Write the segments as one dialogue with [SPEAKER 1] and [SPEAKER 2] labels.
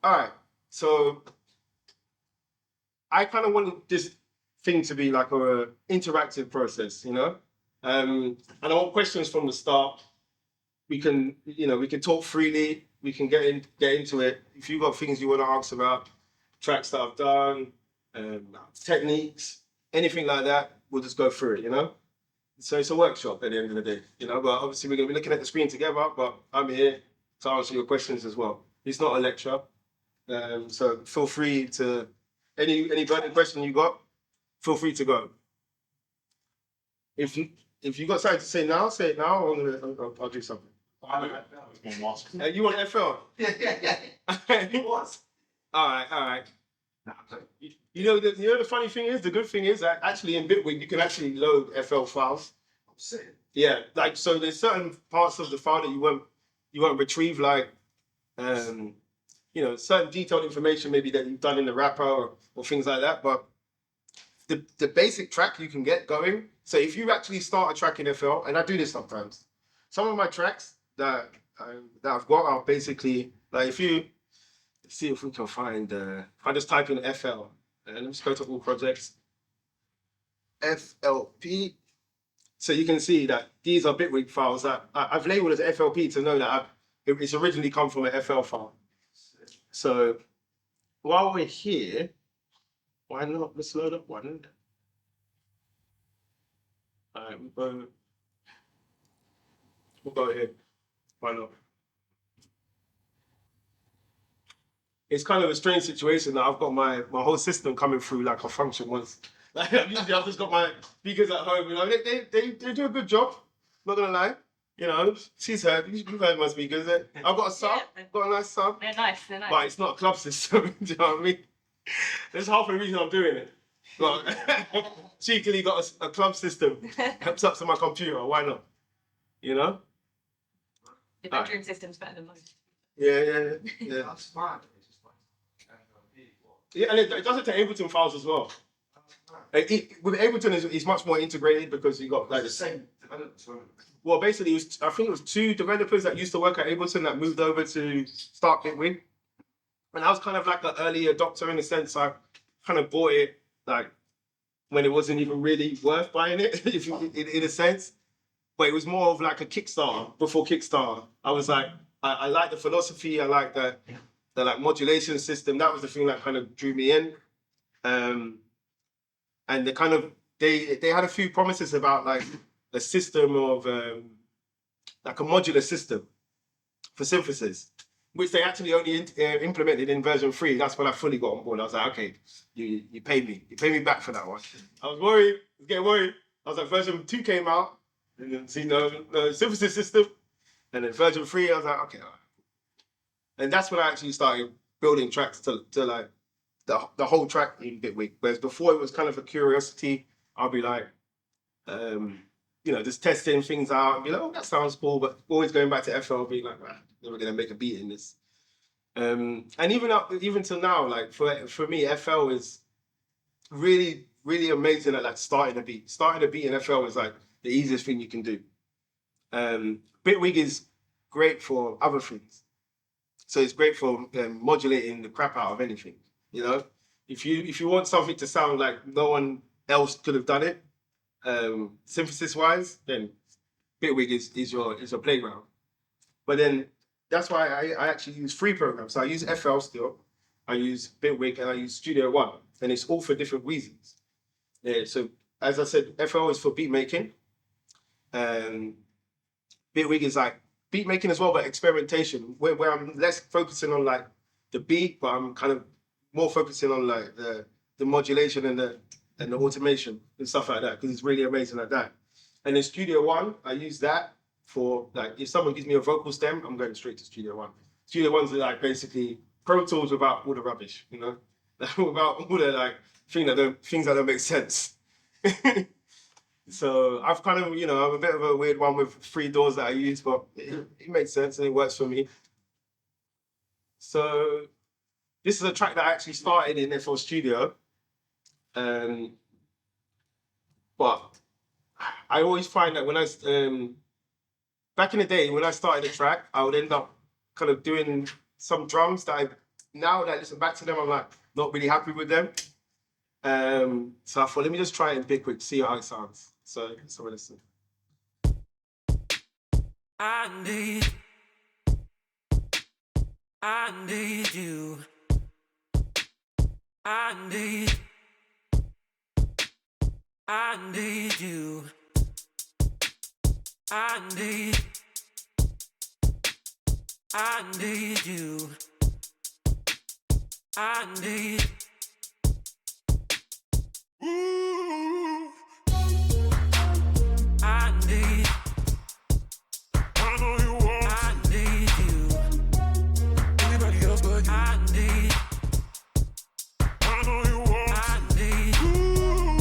[SPEAKER 1] All right. So I kind of want this thing to be like a interactive process, you know? And I want questions from the start. We can, we can talk freely. We can get into it. If you've got things you want to ask about, tracks that I've done, techniques, anything like that, we'll just go through it, you know? So it's a workshop at the end of the day, you know? But obviously we're going to be looking at the screen together, but I'm here to answer your questions as well. It's not a lecture. So feel free to, any burning question you got, feel free to go. If you got something to say now, say it now, or I'll do something. You want FL?
[SPEAKER 2] Yeah.
[SPEAKER 1] It was. All right. You know the funny thing is, the good thing is that actually in Bitwig you can actually load FL files. Yeah, like so there's certain parts of the file that you won't retrieve, like certain detailed information maybe that you've done in the wrapper or things like that. But the basic track you can get going. So if you actually start a track in FL, and I do this sometimes, some of my tracks that I've got are basically like, if you see if we can find, I just type in FL and let's go to all projects, FLP. So you can see that these are Bitwig files that I've labeled as FLP to know that it's originally come from an FL file. So while we're here, why not? Let's load up one. All right, we'll go ahead. Why not? It's kind of a strange situation that I've got my whole system coming through like a function once. Like usually I've just got my speakers at home. You know, they do a good job. Not gonna lie. You know, you've heard my speakers. I've got a sub. Yeah. Got a nice sub.
[SPEAKER 3] They're nice.
[SPEAKER 1] But it's not a club system. Do you know what I mean? There's half the reason I'm doing it. But cheekily got a club system. Helps up to my computer. Why not? You know.
[SPEAKER 3] The bedroom system's better than mine.
[SPEAKER 1] Yeah.
[SPEAKER 2] That's smart.
[SPEAKER 1] Yeah, and it does it to Ableton files as well. With Ableton, it's much more integrated because you got like
[SPEAKER 2] the same developers.
[SPEAKER 1] Well, basically, I think it was 2 developers that used to work at Ableton that moved over to start Bitwig. And I was kind of like an early adopter in a sense. I kind of bought it like when it wasn't even really worth buying it, if you, in a sense. But it was more of like a Kickstarter before Kickstarter. I was like, I like the philosophy. I like the like modulation system. That was the thing that kind of drew me in. And they kind of they had a few promises about like a system of like a modular system for synthesis, which they actually only implemented in version 3. That's when I fully got on board. I was like, okay, you paid me back for that one. I was worried, getting worried. I was like, version 2 came out, and then see no synthesis system, and then version 3, I was like, okay, all right. And that's when I actually started building tracks to like the whole track in Bitwig. Whereas before it was kind of a curiosity. I'll be like, just testing things out and be like, oh, that sounds cool, but always going back to FL, being like, never gonna make a beat in this. And even till now, like for me, FL is really, really amazing at like starting a beat. Starting a beat in FL is like the easiest thing you can do. Bitwig is great for other things. So it's great for modulating the crap out of anything. You know, if you want something to sound like no one else could have done it, synthesis wise, then Bitwig is your playground. But then that's why I actually use free programs. So I use FL still, I use Bitwig, and I use Studio One, and it's all for different reasons. Yeah, so as I said, FL is for beat making. Bitwig is like beat making as well, but experimentation, where I'm less focusing on like the beat, but I'm kind of more focusing on like the modulation and the automation and stuff like that, because it's really amazing like that. And in Studio One, I use that for like, if someone gives me a vocal stem, I'm going straight to Studio One. Studio One's like basically Pro Tools without all the rubbish, you know, without all the like things that don't make sense. So I've kind of, I'm a bit of a weird one with 3 doors that I use, but it makes sense and it works for me. So this is a track that I actually started in FL Studio. But I always find that when I, back in the day, when I started a track, I would end up kind of doing some drums that I now that I listen back to them, I'm like not really happy with them. So I thought, let me just try it in a bit quick, see how it sounds. So listen. I need you. I need you. I need you. I need. Ooh. I need. I know you want. I need you. Anybody else but you. I need. I know you want. I need. Ooh.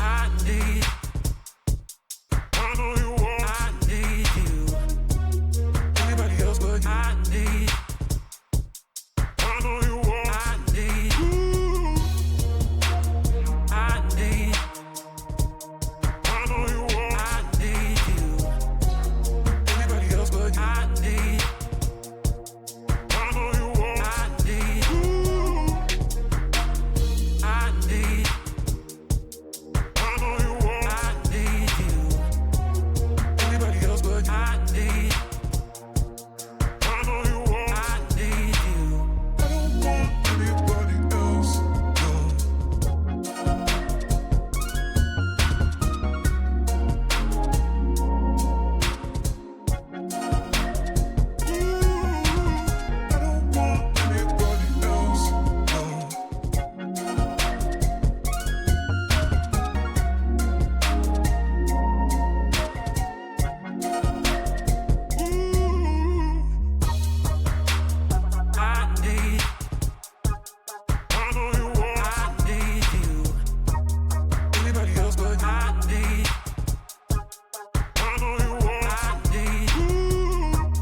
[SPEAKER 1] I need. I know you want. I need you. Anybody else but you. I need. I know you want. I need. Ooh. I need. I know you want. I need you. Anybody else but you. I need. I know you want. I need. Ooh. I need. I know you want. I need you. Anybody else but you. I need. I know you want. I need you. I don't want anybody else. No. I don't want anybody else. No. I need. I know you want. I need you. Anybody else but you. I need. I know you want. I need. I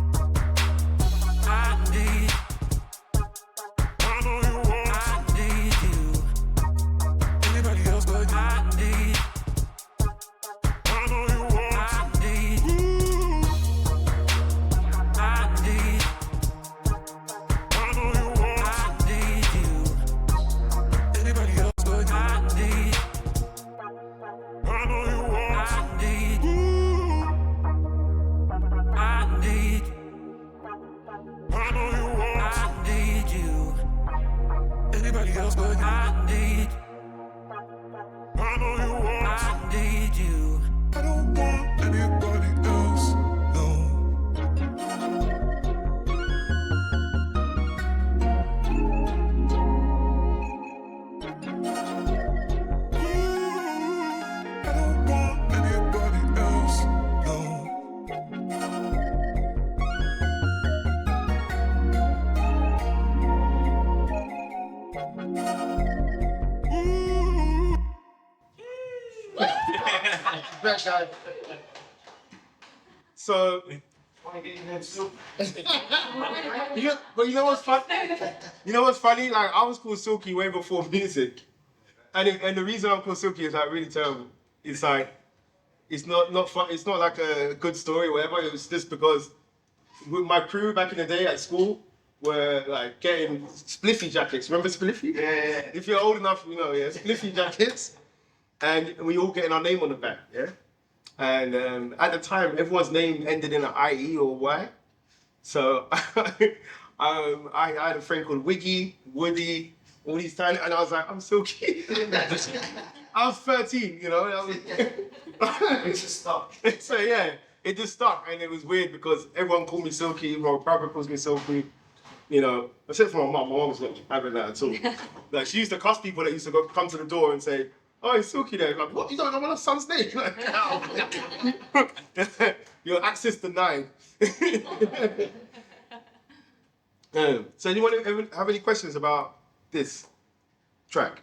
[SPEAKER 1] need. I know you want. I need you. Anybody else but you. I need. I know you want. I need. I need. I know you want. I need you. Anybody else but you. I need. I know you want. I need. I need. I know you want. I need you. Anybody else but you. I need. I know you want. I need you. I don't want anybody else. No. I don't want anybody else. No.
[SPEAKER 2] Best guy.
[SPEAKER 1] So, but you know what's funny? You know what's funny? Like I was called Silkie way before music, and the reason I'm called Silkie is like really terrible. It's like it's not fun. It's not like a good story or whatever. It was just because with my crew back in the day at school were like getting spliffy jackets. Remember spliffy?
[SPEAKER 2] Yeah.
[SPEAKER 1] If you're old enough, you know, yeah, spliffy jackets, and we all getting our name on the back, yeah. And at the time, everyone's name ended in an IE or Y. So I had a friend called Wiggy, Woody, all these tiny, and I was like, I'm Silkie. I was 13, you know.
[SPEAKER 2] It just stopped.
[SPEAKER 1] So yeah, it just stuck, and it was weird because everyone called me Silkie. My brother calls me Silkie. You know, except for my mom. My mom was not having that at all. Like she used to cuss people that used to come to the door and say, "Oh, it's Silkie there." Like, what? You don't know my son's name? Like, your access denied. So anyone ever have any questions about this track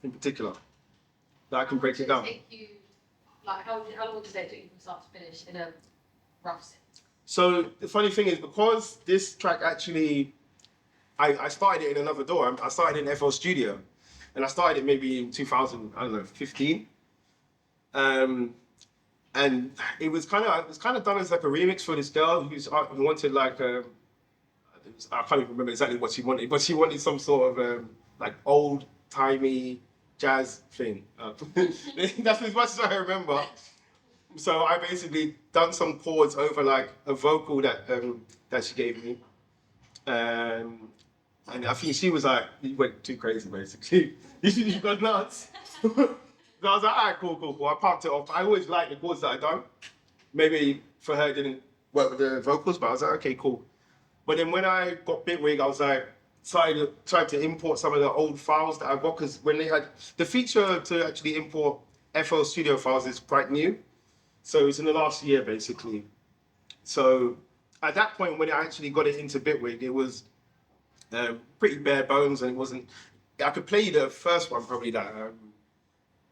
[SPEAKER 1] in particular? That I can break it down.
[SPEAKER 3] Take you, like, how long does it take you from start to finish in a rough sense?
[SPEAKER 1] So the funny thing is, because this track actually, I started it in another door. I started in FL Studio, and I started it maybe in 2015. And it was kind of done as like a remix for this girl who wanted like I can't even remember exactly what she wanted, but she wanted some sort of like old timey jazz thing. That's as much as I remember. So I basically done some chords over like a vocal that she gave me, and I think she was like, "You went too crazy, basically. You got nuts." So I was like, "All right, cool." I parked it off. I always liked the chords that I done. Maybe for her it didn't work with the vocals, but I was like, "Okay, cool." But then when I got Bitwig, I was like, tried to import some of the old files that I got, because when they had the feature to actually import FL Studio files is quite new. So it's in the last year, basically. So at that point, when I actually got it into Bitwig, it was pretty bare bones, and it wasn't. I could play the first one probably that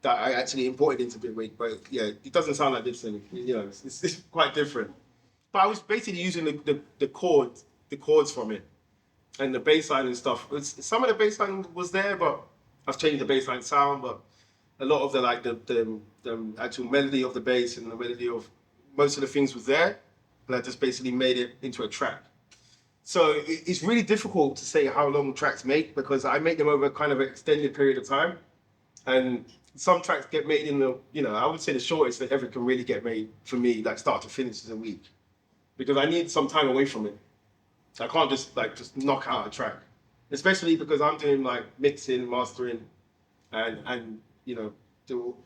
[SPEAKER 1] I actually imported into Bitwig, but yeah, it doesn't sound like this, and you know, it's quite different. But I was basically using the chords from it, and the bass line and stuff. Some of the bass line was there, but I've changed the bass line sound, but a lot of the actual melody of the bass and the melody of most of the things was there, and I just basically made it into a track. So it's really difficult to say how long tracks make, because I make them over kind of an extended period of time, and some tracks get made in I would say the shortest that ever can really get made for me, like start to finish, is a week, because I need some time away from it. I can't just knock out a track, especially because I'm doing like mixing, mastering, and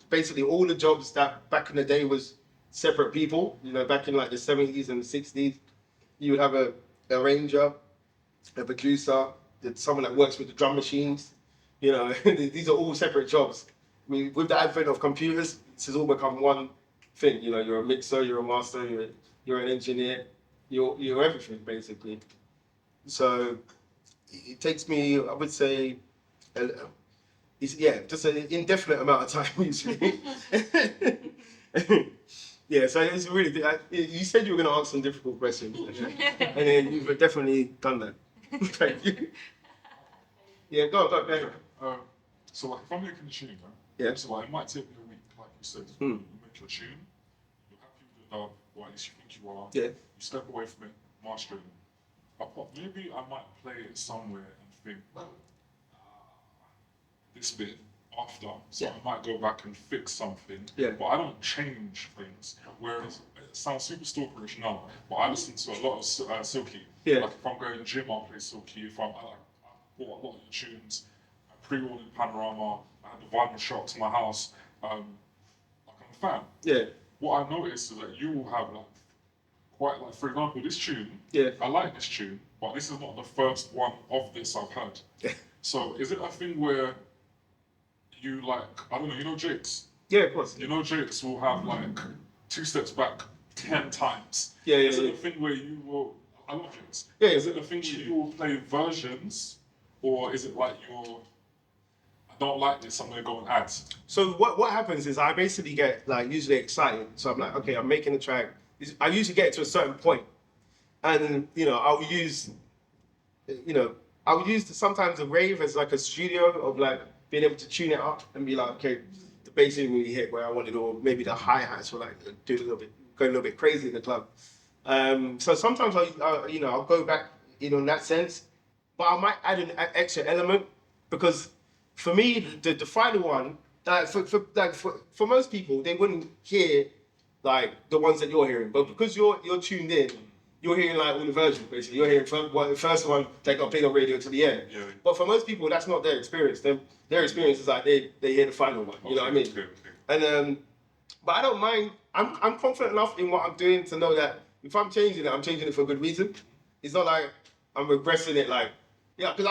[SPEAKER 1] basically all the jobs that back in the day was separate people. Back in like the 70s and the 60s, you would have a arranger, a producer, someone that works with the drum machines. These are all separate jobs. I mean, with the advent of computers, this has all become one thing. You're a mixer, you're a master, you're an engineer, you're everything basically. So it takes me, I would say, just an indefinite amount of time usually. Yeah, so it's really. You said you were going to ask some difficult questions, and then you've definitely done that. Thank you. Yeah, go.
[SPEAKER 4] So like if I'm making a tune,
[SPEAKER 1] Yeah.
[SPEAKER 4] so like it might take me a week, like you said, you make your tune, you're happy with the dub, or at least you think you are.
[SPEAKER 1] Yeah.
[SPEAKER 4] You step away from it, mastering. Maybe I might play it somewhere and think, this bit after, so I might go back and fix something.
[SPEAKER 1] Yeah.
[SPEAKER 4] But I don't change things. Whereas it sounds super stalkerish now, but I listen to a lot of Silkie.
[SPEAKER 1] Yeah.
[SPEAKER 4] Like if I'm going to gym, I'll play Silkie. If I bought a lot of the tunes, pre-rolled in Panorama, I had the vinyl shop to my house. I'm a fan.
[SPEAKER 1] Yeah.
[SPEAKER 4] What I noticed is that you will have quite for example, this tune.
[SPEAKER 1] Yeah.
[SPEAKER 4] I like this tune, but this is not the first one of this I've heard.
[SPEAKER 1] Yeah.
[SPEAKER 4] So is it a thing where you I don't know, Jakes?
[SPEAKER 1] Yeah, of course.
[SPEAKER 4] Jakes will have 2 steps back 10 times.
[SPEAKER 1] Yeah.
[SPEAKER 4] Is it a thing where you will? I love Jakes.
[SPEAKER 1] Yeah.
[SPEAKER 4] Is it a thing where you will play versions, or is it I don't like this, I'm gonna go and add?
[SPEAKER 1] So what happens is I basically get usually excited. So I'm like, okay, I'm making a track. I usually get to a certain point, and I'll use sometimes a rave as like a studio of being able to tune it up and be like, okay, the bass didn't really hit where I wanted, or maybe the hi-hats were go a little bit crazy in the club. So sometimes I'll go back in that sense, but I might add an extra element, because for me the final one, for most people, they wouldn't hear the ones that you're hearing, but because you're tuned in, you're hearing all the versions basically. You're hearing the first one that got played on radio to the end.
[SPEAKER 4] Yeah.
[SPEAKER 1] But for most people, that's not their experience. Their experience is they hear the final one. You know what I mean?
[SPEAKER 4] Okay.
[SPEAKER 1] And but I don't mind. I'm confident enough in what I'm doing to know that if I'm changing it for a good reason. It's not like I'm regressing it because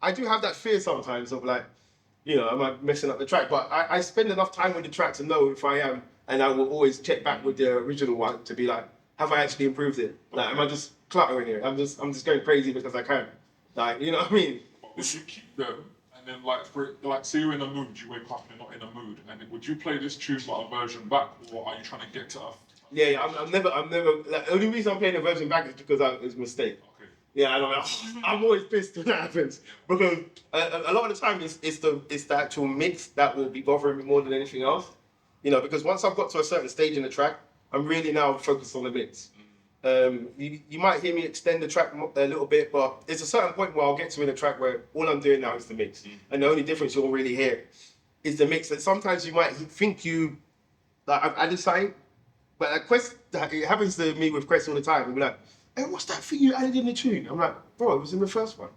[SPEAKER 1] I do have that fear sometimes of am I messing up the track? But I spend enough time with the track to know if I am, and I will always check back with the original one to be have I actually improved it? Am I just cluttering it? I'm just going crazy because I can. You know what I mean?
[SPEAKER 4] But would you keep them, and then say you're in a mood, you wake up and you're not in a mood, and would you play this tune but a version back, or are you trying to get to a...
[SPEAKER 1] Yeah, I'm never. The only reason I'm playing the version back is because it was a mistake.
[SPEAKER 4] Okay.
[SPEAKER 1] Yeah, I'm always pissed when that happens, because a lot of the time it's the actual mix that will be bothering me more than anything else. Because once I've got to a certain stage in the track, I'm really now focused on the mix. You might hear me extend the track a little bit, but there's a certain point where I'll get to in a track where all I'm doing now is the mix. And the only difference you'll really hear is the mix. And sometimes you might think like I've added something, but like Quest, it happens to me with Quest all the time. He'll be like, hey, what's that thing you added in the tune? I'm like, bro, it was in the first one.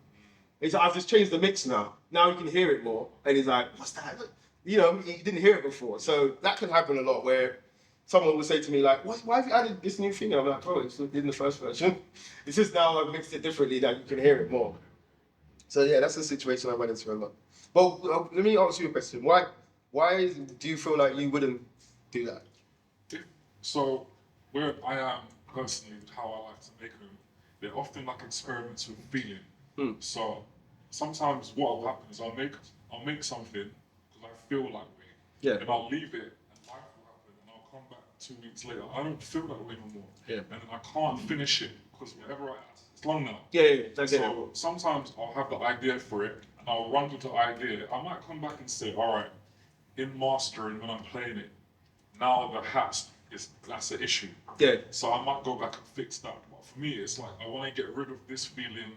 [SPEAKER 1] He's like, I've just changed the mix now. Now you can hear it more. And he's like, what's that? You know, you didn't hear it before. So that can happen a lot where someone will say to me like, why have you added this new thing? I'm like, bro, it's in the first version. It's just now I've mixed it differently that you can hear it more. So yeah, that's a situation I run into a lot. But let me ask you a question. Why do you feel like you wouldn't do that?
[SPEAKER 4] So where I am personally with how I like to make them, they're often like experiments with feeling. So sometimes what will happen is I'll make something because I feel like way.
[SPEAKER 1] Yeah.
[SPEAKER 4] And I'll leave it and life will happen and I'll come back 2 weeks later. I don't feel that way no more.
[SPEAKER 1] Yeah.
[SPEAKER 4] And then I can't finish it because whatever it's long now.
[SPEAKER 1] Yeah, that's it.
[SPEAKER 4] So sometimes I'll have the idea for it and I'll run with the idea. I might come back and say, all right, in mastering when I'm playing it, now the that's the issue.
[SPEAKER 1] Yeah.
[SPEAKER 4] So I might go back and fix that. But for me, it's like I want to get rid of this feeling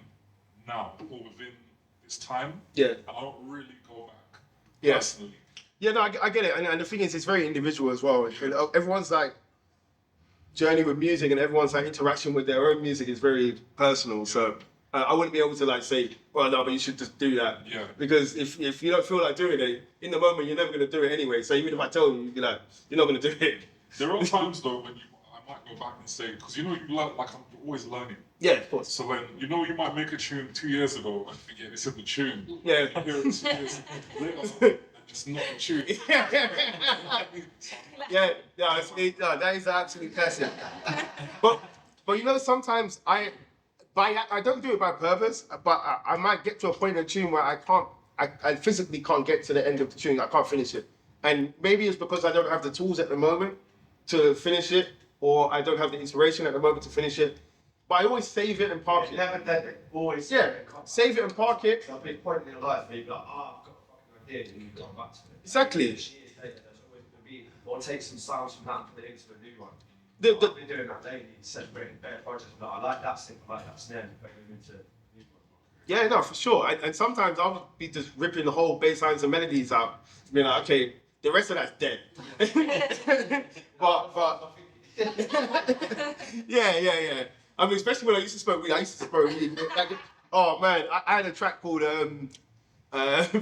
[SPEAKER 4] now or within this time.
[SPEAKER 1] Yeah.
[SPEAKER 4] And I don't really go back
[SPEAKER 1] Yeah.
[SPEAKER 4] personally.
[SPEAKER 1] Yeah, no, I get it. And the thing is, it's very individual as well. Everyone's like journey with music and everyone's like interaction with their own music is very personal. So I wouldn't be able to like say, well, no, but you should just do that.
[SPEAKER 4] Yeah.
[SPEAKER 1] Because if you don't feel like doing it, in the moment, you're never going to do it anyway. So even if I tell you, you're like, you're not going to do it.
[SPEAKER 4] There are times though when I might go back and say, because you learn, like I'm always learning.
[SPEAKER 1] Yeah, of course.
[SPEAKER 4] So when you might make a tune 2 years ago and forget it's in the tune.
[SPEAKER 1] Yeah.
[SPEAKER 4] You hear it 2 years later and just not the tune.
[SPEAKER 1] Yeah, that is absolutely classic. But you know, sometimes I don't do it by purpose, but I might get to a point in a tune where I physically can't get to the end of the tune. I can't finish it, and maybe it's because I don't have the tools at the moment to finish it, or I don't have the inspiration at the moment to finish it. But I always save it and park it.
[SPEAKER 2] Never dead, always.
[SPEAKER 1] Yeah, save it and park it.
[SPEAKER 2] There'll be a point in your life where you're like, I've got a fucking idea, and you come back to it.
[SPEAKER 1] Exactly.
[SPEAKER 2] Years later, there's always going to be, or take some sounds from that and put it into a new one.
[SPEAKER 1] The-
[SPEAKER 2] I've been doing that daily, celebrating better projects. Like, I like that synth, I like that snare, and putting them into a new one.
[SPEAKER 1] Yeah, no, for sure. And sometimes I'll be just ripping the whole bass lines and melodies out. Being like, okay, the rest of that's dead. but yeah. I mean, especially when I used to smoke weed. Like, oh man, I had a track called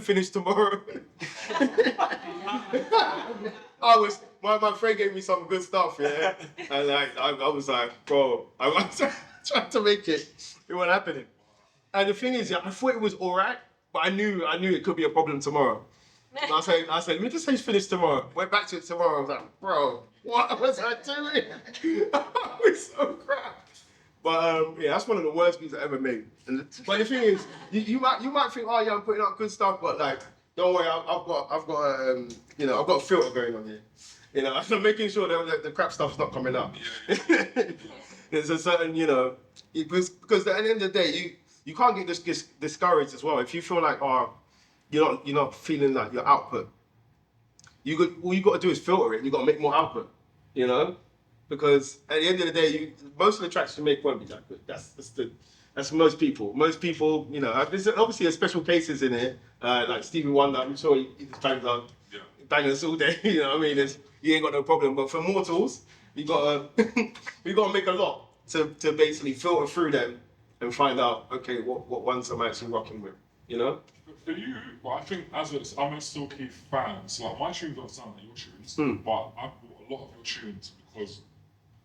[SPEAKER 1] Finish Tomorrow. My friend gave me some good stuff, yeah. And I was like, bro, I was trying to make it. It wasn't happening. And the thing is, I thought it was all right, but I knew it could be a problem tomorrow. And I said, let me just say finish tomorrow. Went back to it tomorrow. I was like, bro, what was I doing? I was so crap. But yeah, that's one of the worst beats I ever made. But the thing is, you might think, oh yeah, I'm putting out good stuff, but like, don't worry, I've got a filter going on here. You know, I'm making sure that the crap stuff's not coming up. There's a certain, because at the end of the day, you can't get discouraged as well. If you feel like, oh, you're not feeling like your output, all you got to do is filter it. You got to make more output, because at the end of the day, most of the tracks you make won't be that good. That's most people. Most people, there's obviously special cases in it, like Stevie Wonder. I'm sure he just bangs out bangers all day. You know what I mean? You ain't got no problem. But for mortals, we gotta make a lot to basically filter through them and find out, okay, what ones I'm actually rocking with,
[SPEAKER 4] For you, well, I think I'm a Silkie fan, so like my tunes don't sound like your tunes, but I've bought a lot of your tunes because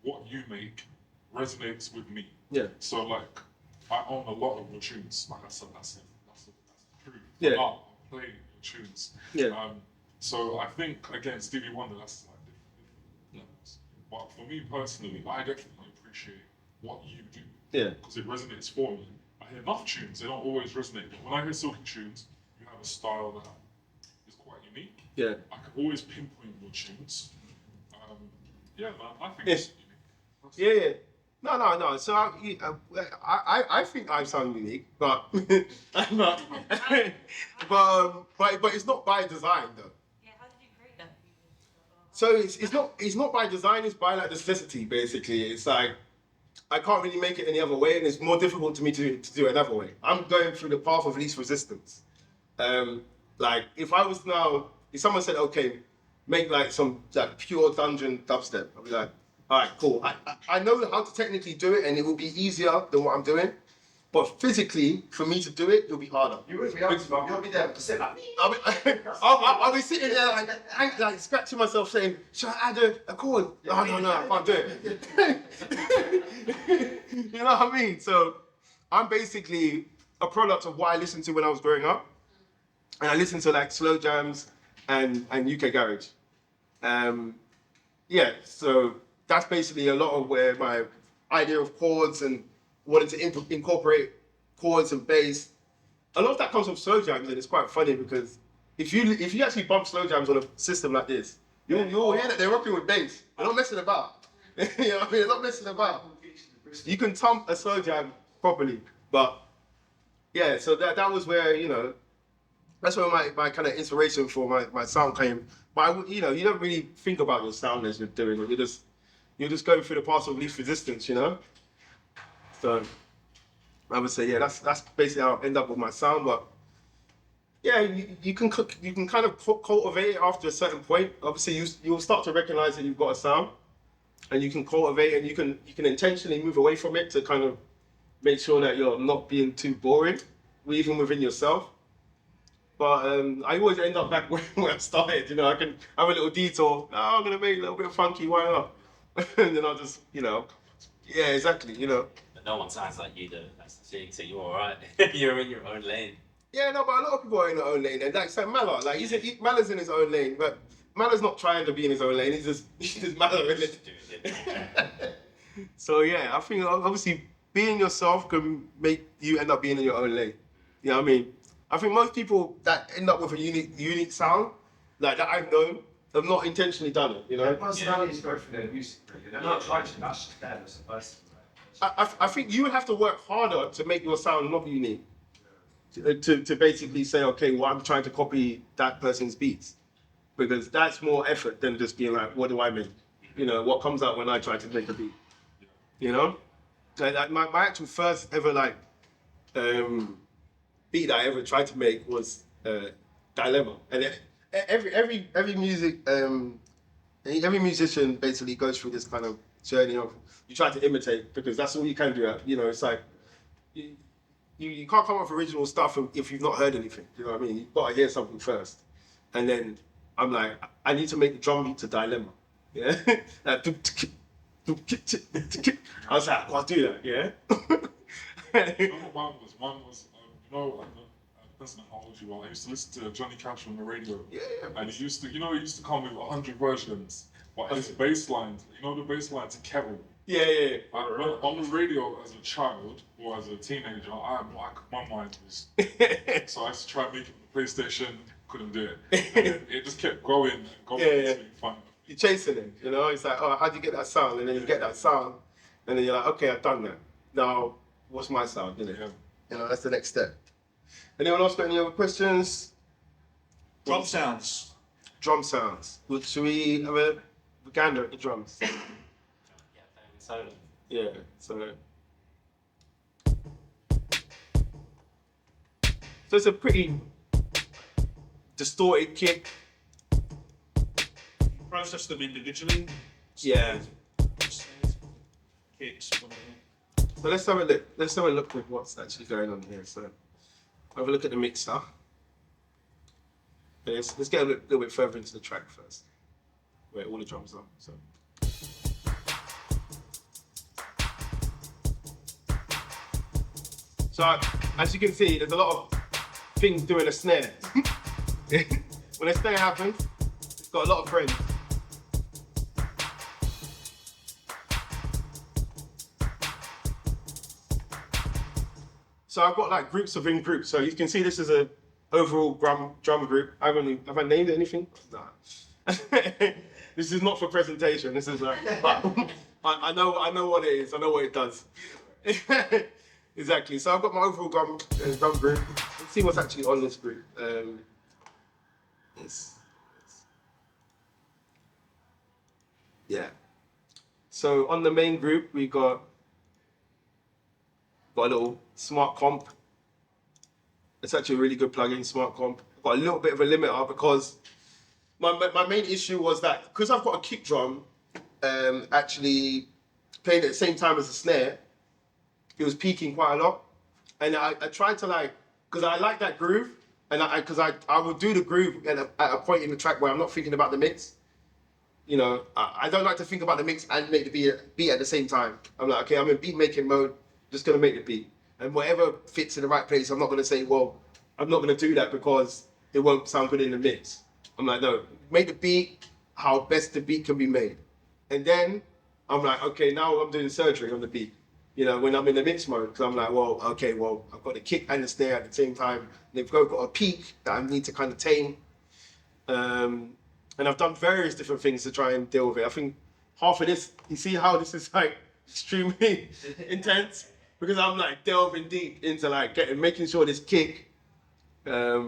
[SPEAKER 4] what you make resonates with me.
[SPEAKER 1] Yeah.
[SPEAKER 4] So like, I own a lot of your tunes. Like that's the truth.
[SPEAKER 1] Yeah.
[SPEAKER 4] I'm playing your tunes.
[SPEAKER 1] Yeah.
[SPEAKER 4] So I think again, Stevie Wonder, that's like different levels. But for me personally, I definitely appreciate what you do.
[SPEAKER 1] Yeah.
[SPEAKER 4] Because it resonates for me. I hear enough tunes, they don't always resonate. But when I hear Silkie tunes, you have a style that is quite unique.
[SPEAKER 1] Yeah.
[SPEAKER 4] I can always pinpoint your tunes. Yeah, man, I think it's unique.
[SPEAKER 1] Yeah. No. So I think I sound unique, but but it's not by design though.
[SPEAKER 3] Yeah, how did you create that?
[SPEAKER 1] So it's not by design. It's by like necessity basically. It's like I can't really make it any other way, and it's more difficult to me to do it another way. I'm going through the path of least resistance. Like if I was now, if someone said, okay, make like some like pure dungeon dubstep, I'd be like, all right, cool. I know how to technically do it, and it will be easier than what I'm doing. But physically, for me to do it, it'll be harder.
[SPEAKER 2] You wouldn't be able to, man. You'll be there to sit like me.
[SPEAKER 1] I'll be sitting there like scratching myself saying, should I add a chord? No, I can't do it. You know what I mean? So I'm basically a product of what I listened to when I was growing up. And I listened to like slow jams and UK garage. Yeah, so that's basically a lot of where my idea of chords and wanted to incorporate chords and bass. A lot of that comes from slow jams, and it's quite funny because if you actually bump slow jams on a system like this, you'll hear that they're rocking with bass. They're not messing about. You know what I mean? They're not messing about. You can thump a slow jam properly, but yeah. So that was where, you know, that's where my kind of inspiration for my sound came. But you know, you don't really think about your sound as you're doing it. You're just going through the path of least resistance, you know. So I would say, yeah, that's basically how I end up with my sound. But yeah, you can kind of cultivate it after a certain point. Obviously, you'll start to recognize that you've got a sound, and you can cultivate, and you can intentionally move away from it to kind of make sure that you're not being too boring, even within yourself. But I always end up back where I started. You know, I can have a little detour. Oh, I'm gonna make a little bit of funky. Why not? And then I'll just, you know, yeah, exactly. You know.
[SPEAKER 5] No one sounds like you though. That's the thing. So you're all right. You're in your own lane.
[SPEAKER 1] Yeah, no, but a lot of people are in their own lane, and like Mala, like Mala's in his own lane, but Mala's not trying to be in his own lane. He's just Mala in it. So yeah, I think obviously being yourself can make you end up being in your own lane. You know what I mean? I think most people that end up with a unique sound, like that I've known, have not intentionally done it. You know?
[SPEAKER 2] Personalities go for their music, really. They're not trying to. That's just them as a person.
[SPEAKER 1] I think you would have to work harder to make your sound not unique. To basically say, okay, well, I'm trying to copy that person's beats. Because that's more effort than just being like, what do I make? You know, what comes out when I try to make a beat? You know? Like my actual first ever beat that I ever tried to make was Dilemma. And every musician basically goes through this kind of journey of you try to imitate because that's all you can do. You know, it's like you can't come up with original stuff if you've not heard anything. You know what I mean? You've got to hear something first. And then I'm like, I need to make the drum beat to Dilemma. Yeah? I was like, I'll do that, yeah?
[SPEAKER 4] One was, you know, I don't know how old you are. I used to listen to Johnny Cash on the radio.
[SPEAKER 1] Yeah.
[SPEAKER 4] And he used to come with 100 versions. But his bass lines, you know the bass line to Carol?
[SPEAKER 1] Yeah.
[SPEAKER 4] On the radio as a child or as a teenager, my mind was. So I used to try and make it on the PlayStation, couldn't do it. And it just kept going and going.
[SPEAKER 1] Yeah.
[SPEAKER 4] Fun.
[SPEAKER 1] You're chasing it, you know? It's like, oh, how'd you get that sound? And then you get that sound, and then you're like, okay, I've done that. Now, what's my sound, you know?
[SPEAKER 4] Yeah.
[SPEAKER 1] You know, that's the next step. Anyone else got any other questions?
[SPEAKER 6] Drum sounds.
[SPEAKER 1] Drum sounds. Should we have a gander at the drums?
[SPEAKER 5] Yeah, solo.
[SPEAKER 1] Yeah, so it's a pretty distorted kick.
[SPEAKER 6] Process them individually.
[SPEAKER 1] Yeah.
[SPEAKER 6] Kicks, whatever.
[SPEAKER 1] So let's have a look. Let's have a look at what's actually going on here. So have a look at the mixer. Let's get a little bit further into the track first, where all the drums are. So as you can see, there's a lot of things doing a snare. When a snare happens, it's got a lot of friends. So I've got like groups within groups. So you can see this is a overall drum group. Have I named it anything? No. This is not for presentation. This is like, I know what it is. I know what it does. Exactly. So I've got my overall drum group. Let's see what's actually on this group. Yeah. So on the main group, we got got a little smart comp. It's actually a really good plugin, smart comp. Got a little bit of a limiter because my main issue was that because I've got a kick drum actually playing at the same time as the snare, it was peaking quite a lot. And I tried to like, because I like that groove, and because I would do the groove at a point in the track where I'm not thinking about the mix. You know, I don't like to think about the mix and make the beat at the same time. I'm like, okay, I'm in beat making mode, just gonna make the beat. And whatever fits in the right place, I'm not gonna say, well, I'm not gonna do that because it won't sound good in the mix. I'm like, no, make the beat how best the beat can be made. And then I'm like, okay, now I'm doing surgery on the beat. You know, when I'm in the mix mode, because I'm like, well, okay, well, I've got the kick and the snare at the same time. They've both got a peak that I need to kind of tame. And I've done various different things to try and deal with it. I think half of this, you see how this is like extremely intense? Because I'm like delving deep into like making sure this kick, yeah,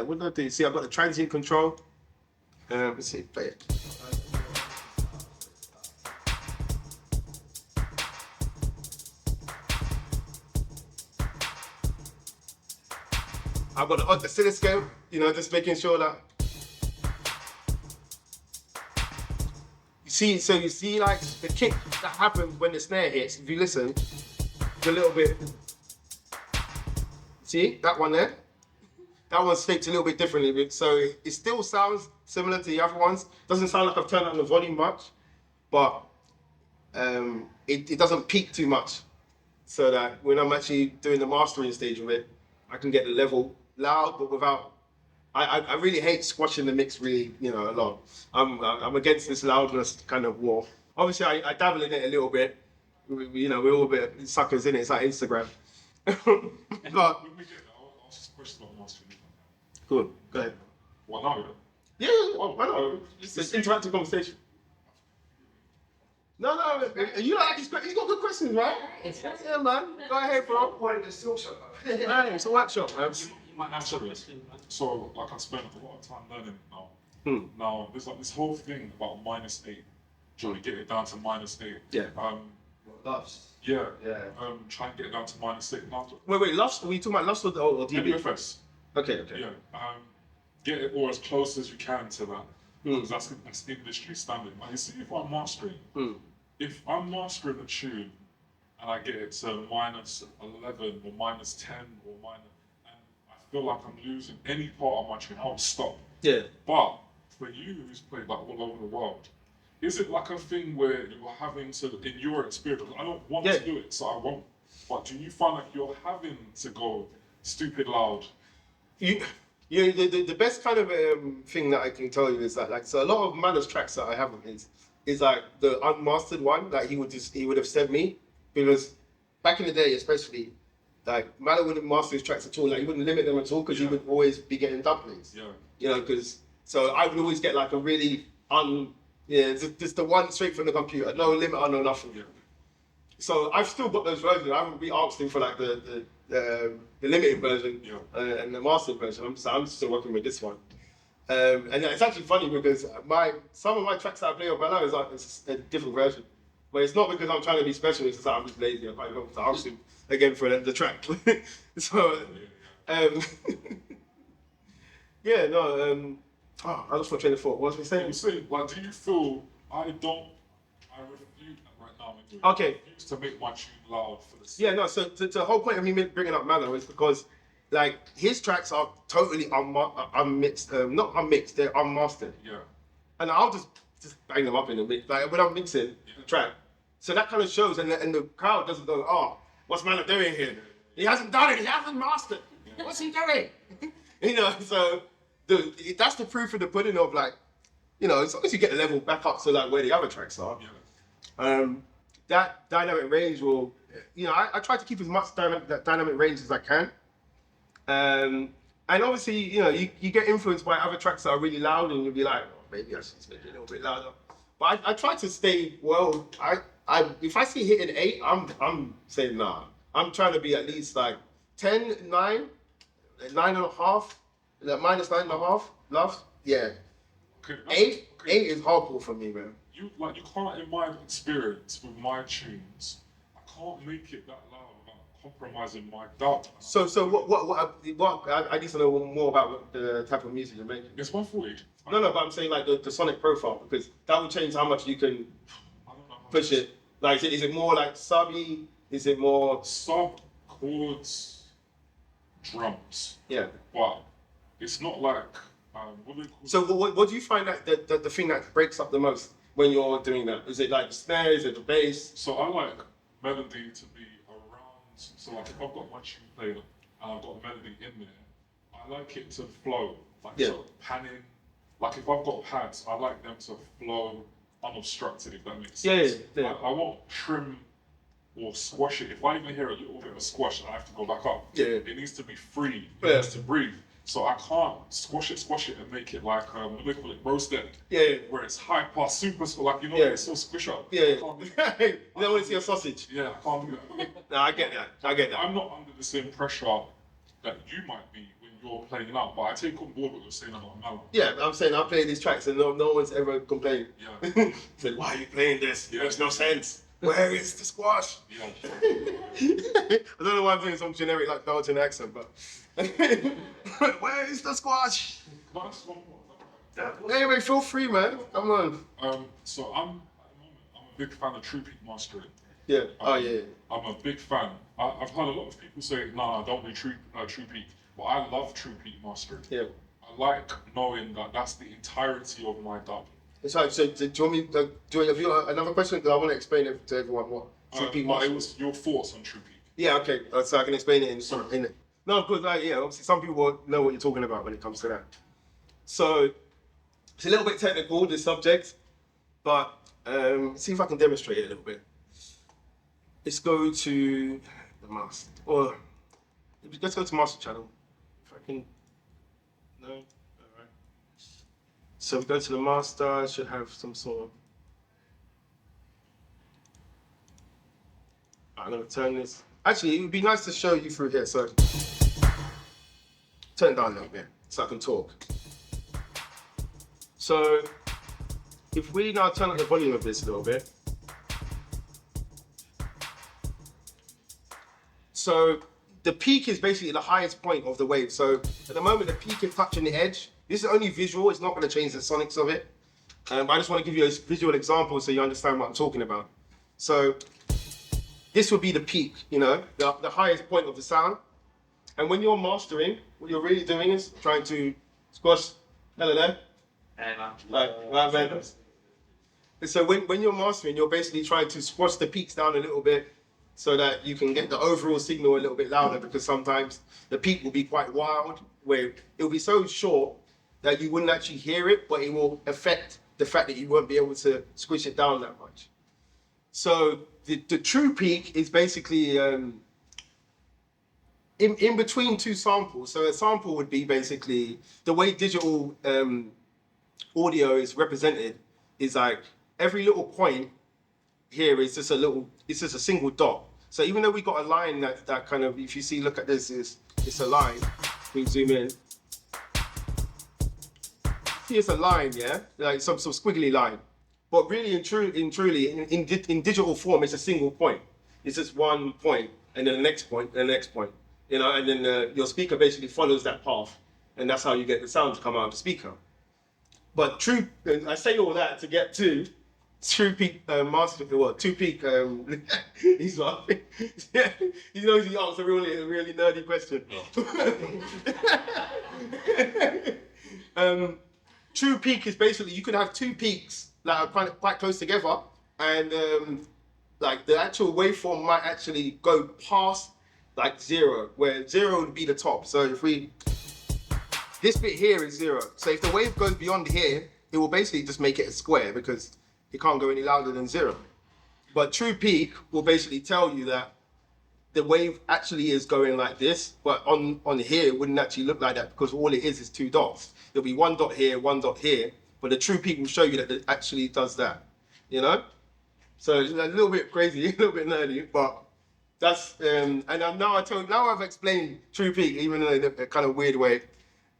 [SPEAKER 1] what did I do? See, I've got the transient control. Let's see, play it. I've got the oscilloscope, you know, just making sure that. You see like the kick that happens when the snare hits, if you listen, it's a little bit. See, that one there? That one shaped a little bit differently, so it still sounds similar to the other ones. Doesn't sound like I've turned on the volume much, but it doesn't peak too much. So that when I'm actually doing the mastering stage of it, I can get the level loud, but without. I really hate squashing the mix really, you know, a lot. I'm against this loudness kind of war. Obviously, I dabble in it a little bit. You know, we're all a bit suckers in it. It's like Instagram. But
[SPEAKER 4] Let me get that. I'll ask a question about mastering.
[SPEAKER 1] cool. Go ahead.
[SPEAKER 4] Well, no.
[SPEAKER 1] Yeah, well, why not? It's an interactive conversation. No, you like he's got good questions, right? Yeah, man. Go ahead, bro.
[SPEAKER 2] What is still shut up?
[SPEAKER 1] Right, it's a workshop, man.
[SPEAKER 5] You might have some risk.
[SPEAKER 4] So, like, I spent a lot of time learning it now. Now, there's like this whole thing about -8. Trying to get it down to -8.
[SPEAKER 1] Yeah.
[SPEAKER 2] Loves.
[SPEAKER 4] Yeah.
[SPEAKER 2] Yeah.
[SPEAKER 4] Try and get it down to -8 now.
[SPEAKER 1] Wait, Lust? Were you talking about Lust or DB?
[SPEAKER 4] MFS.
[SPEAKER 1] Okay.
[SPEAKER 4] Yeah. Get it or as close as you can to that. Because that's industry standard. Like, you see, if I'm mastering, if I'm mastering a tune and I get it to -11 or -10 or and I feel like I'm losing any part of my tune, I'll stop.
[SPEAKER 1] Yeah.
[SPEAKER 4] But for you, who's played like all over the world, is it like a thing where you're having to, in your experience, I don't want to do it, so I won't. But do you find like you're having to go stupid loud?
[SPEAKER 1] The best kind of thing that I can tell you is that like, so a lot of Manners tracks that I have is like the unmastered one that he would have sent me, because back in the day especially, like Mallow wouldn't master his tracks at all. Like he wouldn't limit them at all because he would always be getting dumplings.
[SPEAKER 4] Yeah.
[SPEAKER 1] You know, because so I would always get like a really just the one straight from the computer, no limiter, no nothing.
[SPEAKER 4] Yeah.
[SPEAKER 1] So I've still got those versions. I haven't re-asked him for like the limited version and the mastered version. I'm still working with this one. And it's actually funny because some of my tracks that I play on Mallow is like it's a different version. But it's not because I'm trying to be special, it's just that I'm just lazy. I can't go to ask him again for the track. So, yeah, no, I lost my train of thought. What was we saying?
[SPEAKER 4] You say, like, do you feel I refute right now and do it.
[SPEAKER 1] Okay.
[SPEAKER 4] I refuse to make my tune loud for the
[SPEAKER 1] Yeah, no, so the whole point of me bringing up Mallow is because, like, his tracks are totally unmixed, not unmixed, they're unmastered.
[SPEAKER 4] Yeah.
[SPEAKER 1] And I'll just bang them up in the mix, like, when I'm mixing the track. So that kind of shows, and the crowd doesn't go, oh, what's Mallow doing here? He hasn't done it, he hasn't mastered. What's he doing? You know, so that's the proof of the pudding of, like, you know, as long as you get the level back up to like where the other tracks are, that dynamic range will, you know, I try to keep as much dynamic range as I can. And obviously, you know, you get influenced by other tracks that are really loud, and you'll be like, oh, maybe I should make it a little bit louder. But I try to stay well. If I see hitting 8, I'm saying nah. I'm trying to be at least like 10, 9, 9.5, like -9.5, love. Yeah.
[SPEAKER 4] Okay,
[SPEAKER 1] 8 is hardcore for me, man.
[SPEAKER 4] You can't, in my experience with my tunes, I can't make it that loud without compromising my dub.
[SPEAKER 1] So what I need to know more about what the type of music you're making.
[SPEAKER 4] It's 140.
[SPEAKER 1] No, but I'm saying like the sonic profile, because that will change how much you can
[SPEAKER 4] I don't know.
[SPEAKER 1] push it. Like, is it more like subby? Is it more?
[SPEAKER 4] Sub, chords, drums.
[SPEAKER 1] Yeah.
[SPEAKER 4] But it's not like, what do they call
[SPEAKER 1] So what do you find that the thing that breaks up the most when you're doing that? Is it like the snare? Is it the bass?
[SPEAKER 4] So I like melody to be around. So like if I've got my tune player and I've got a melody in there, I like it to flow, like
[SPEAKER 1] Yeah.
[SPEAKER 4] sort of panning. Like if I've got pads, I like them to flow unobstructed, if that makes sense.
[SPEAKER 1] Yeah.
[SPEAKER 4] I won't trim or squash it. If I even hear a little bit of a squash, I have to go back up.
[SPEAKER 1] Yeah.
[SPEAKER 4] It needs to be free. It
[SPEAKER 1] Yeah.
[SPEAKER 4] needs to breathe. So I can't squash it and make it like what do they call it, roasted.
[SPEAKER 1] Yeah.
[SPEAKER 4] Where it's hyper, super, like
[SPEAKER 1] Yeah.
[SPEAKER 4] it's so squish up.
[SPEAKER 1] Yeah.
[SPEAKER 4] I can't do that.
[SPEAKER 1] You don't want to see a sausage.
[SPEAKER 4] Yeah, I can't do that.
[SPEAKER 1] No, I get that.
[SPEAKER 4] I'm not under the same pressure that you might be when you're playing out, but I take on board what you're saying about Mallow.
[SPEAKER 1] Yeah, I'm saying I'm playing these tracks and no one's ever complained.
[SPEAKER 4] Yeah.
[SPEAKER 1] Said, why are you playing this? It
[SPEAKER 4] Yeah.
[SPEAKER 1] makes no sense. Where is the squash?
[SPEAKER 4] Yeah.
[SPEAKER 1] I don't know why I'm doing some generic like Belgian accent, but where is the squash?
[SPEAKER 4] But that's one more.
[SPEAKER 1] Anyway, feel free, man. Come on.
[SPEAKER 4] So at the moment, I'm a big fan of True Peak mastering.
[SPEAKER 1] Yeah. Oh yeah.
[SPEAKER 4] I'm a big fan. I've heard a lot of people say, "Nah, don't do True Peak," but I love True Peak mastering.
[SPEAKER 1] Yeah.
[SPEAKER 4] I like knowing that that's the entirety of my dub.
[SPEAKER 1] It's like, so do you want me? Have you got another question? Because I want to explain it to everyone what True Peak
[SPEAKER 4] But
[SPEAKER 1] mastering
[SPEAKER 4] it was your thoughts on True Peak.
[SPEAKER 1] Yeah, okay. So I can explain it in it. No, because yeah, obviously some people know what you're talking about when it comes to that. So it's a little bit technical, this subject, but see if I can demonstrate it a little bit. Let's go to the master, or let's go to master channel. If I can, no, all right. So we go to the master. I should have some sort of. I'm gonna turn this. Actually, it would be nice to show you through here. So turn it down a little bit so I can talk. So if we now turn up the volume of this a little bit. So the peak is basically the highest point of the wave. So at the moment, the peak is touching the edge. This is only visual. It's not going to change the sonics of it. I just want to give you a visual example so you understand what I'm talking about. So this would be the peak, you know, the highest point of the sound. And when you're mastering, what you're really doing is trying to squash, hello there.
[SPEAKER 2] Hey, man.
[SPEAKER 1] Right, man. So when you're mastering, you're basically trying to squash the peaks down a little bit so that you can get the overall signal a little bit louder, because sometimes the peak will be quite wild, where it'll be so short that you wouldn't actually hear it, but it will affect the fact that you won't be able to squish it down that much. So the true peak is basically in between two samples. So a sample would be basically the way digital audio is represented is like every little point here is just it's just a single dot. So even though we got a line that kind of, if you see, look at this, it's a line. We zoom in. See, it's a line, yeah, like some squiggly line. But really and truly, in digital form, it's a single point. It's just one point, and then the next point, and the next point. You know, and then your speaker basically follows that path, and that's how you get the sound to come out of the speaker. But I say all that to get to True Peak master, well, True Peak. He's laughing. Yeah, he knows he asked a really nerdy question. True Peak is basically you can have two peaks that are quite close together, and like the actual waveform might actually go past like zero, where zero would be the top. So if this bit here is zero. So if the wave goes beyond here, it will basically just make it a square because it can't go any louder than zero. But True Peak will basically tell you that the wave actually is going like this, but on here it wouldn't actually look like that because all it is two dots. There'll be one dot here, but the True Peak will show you that it actually does that, you know? So it's a little bit crazy, a little bit nerdy, but that's, and now I've explained True Peak, even in a kind of weird way.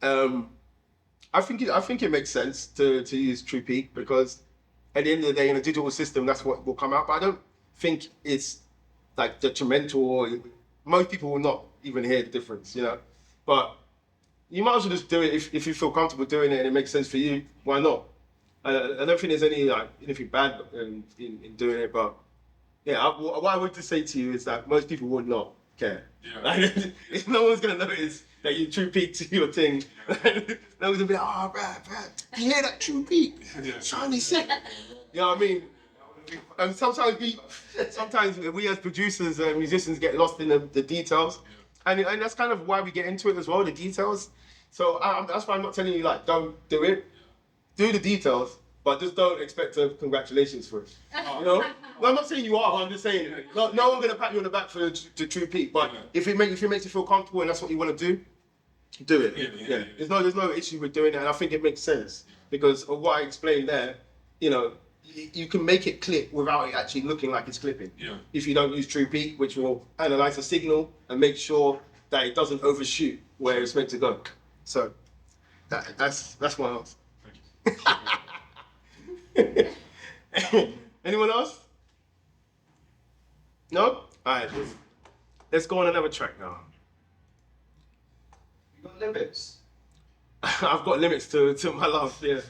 [SPEAKER 1] I think it makes sense to use True Peak because at the end of the day, in a digital system, that's what will come out. But I don't think it's like detrimental, or most people will not even hear the difference, you know. But you might as well just do it if you feel comfortable doing it and it makes sense for you. Why not? I don't think there's anything bad in doing it, but yeah, what I would just say to you is that most people would not care.
[SPEAKER 4] Yeah.
[SPEAKER 1] Like, no one's gonna notice that you true peak to your thing. No one's gonna be like, oh, Brad, you hear that true peak?
[SPEAKER 4] Yeah.
[SPEAKER 1] Trying to sick. You know what I mean? And sometimes we as producers and musicians get lost in the details, and that's kind of why we get into it as well, the details. So that's why I'm not telling you like don't do it, do the details, but just don't expect congratulations for it. You know? No, I'm not saying you are. I'm just saying no one's gonna pat you on the back for the true peak. But if it makes you feel comfortable and that's what you want to do it. Yeah. There's no issue with doing it, and I think it makes sense because of what I explained there. You know, you can make it clip without it actually looking like it's clipping.
[SPEAKER 4] Yeah.
[SPEAKER 1] If you don't use true peak, which will analyze the signal and make sure that it doesn't overshoot where it's meant to go. So that's my answer. Anyone else? No? All right. Let's go on another track now.
[SPEAKER 2] You got limits.
[SPEAKER 1] I've got limits to my love. Yeah.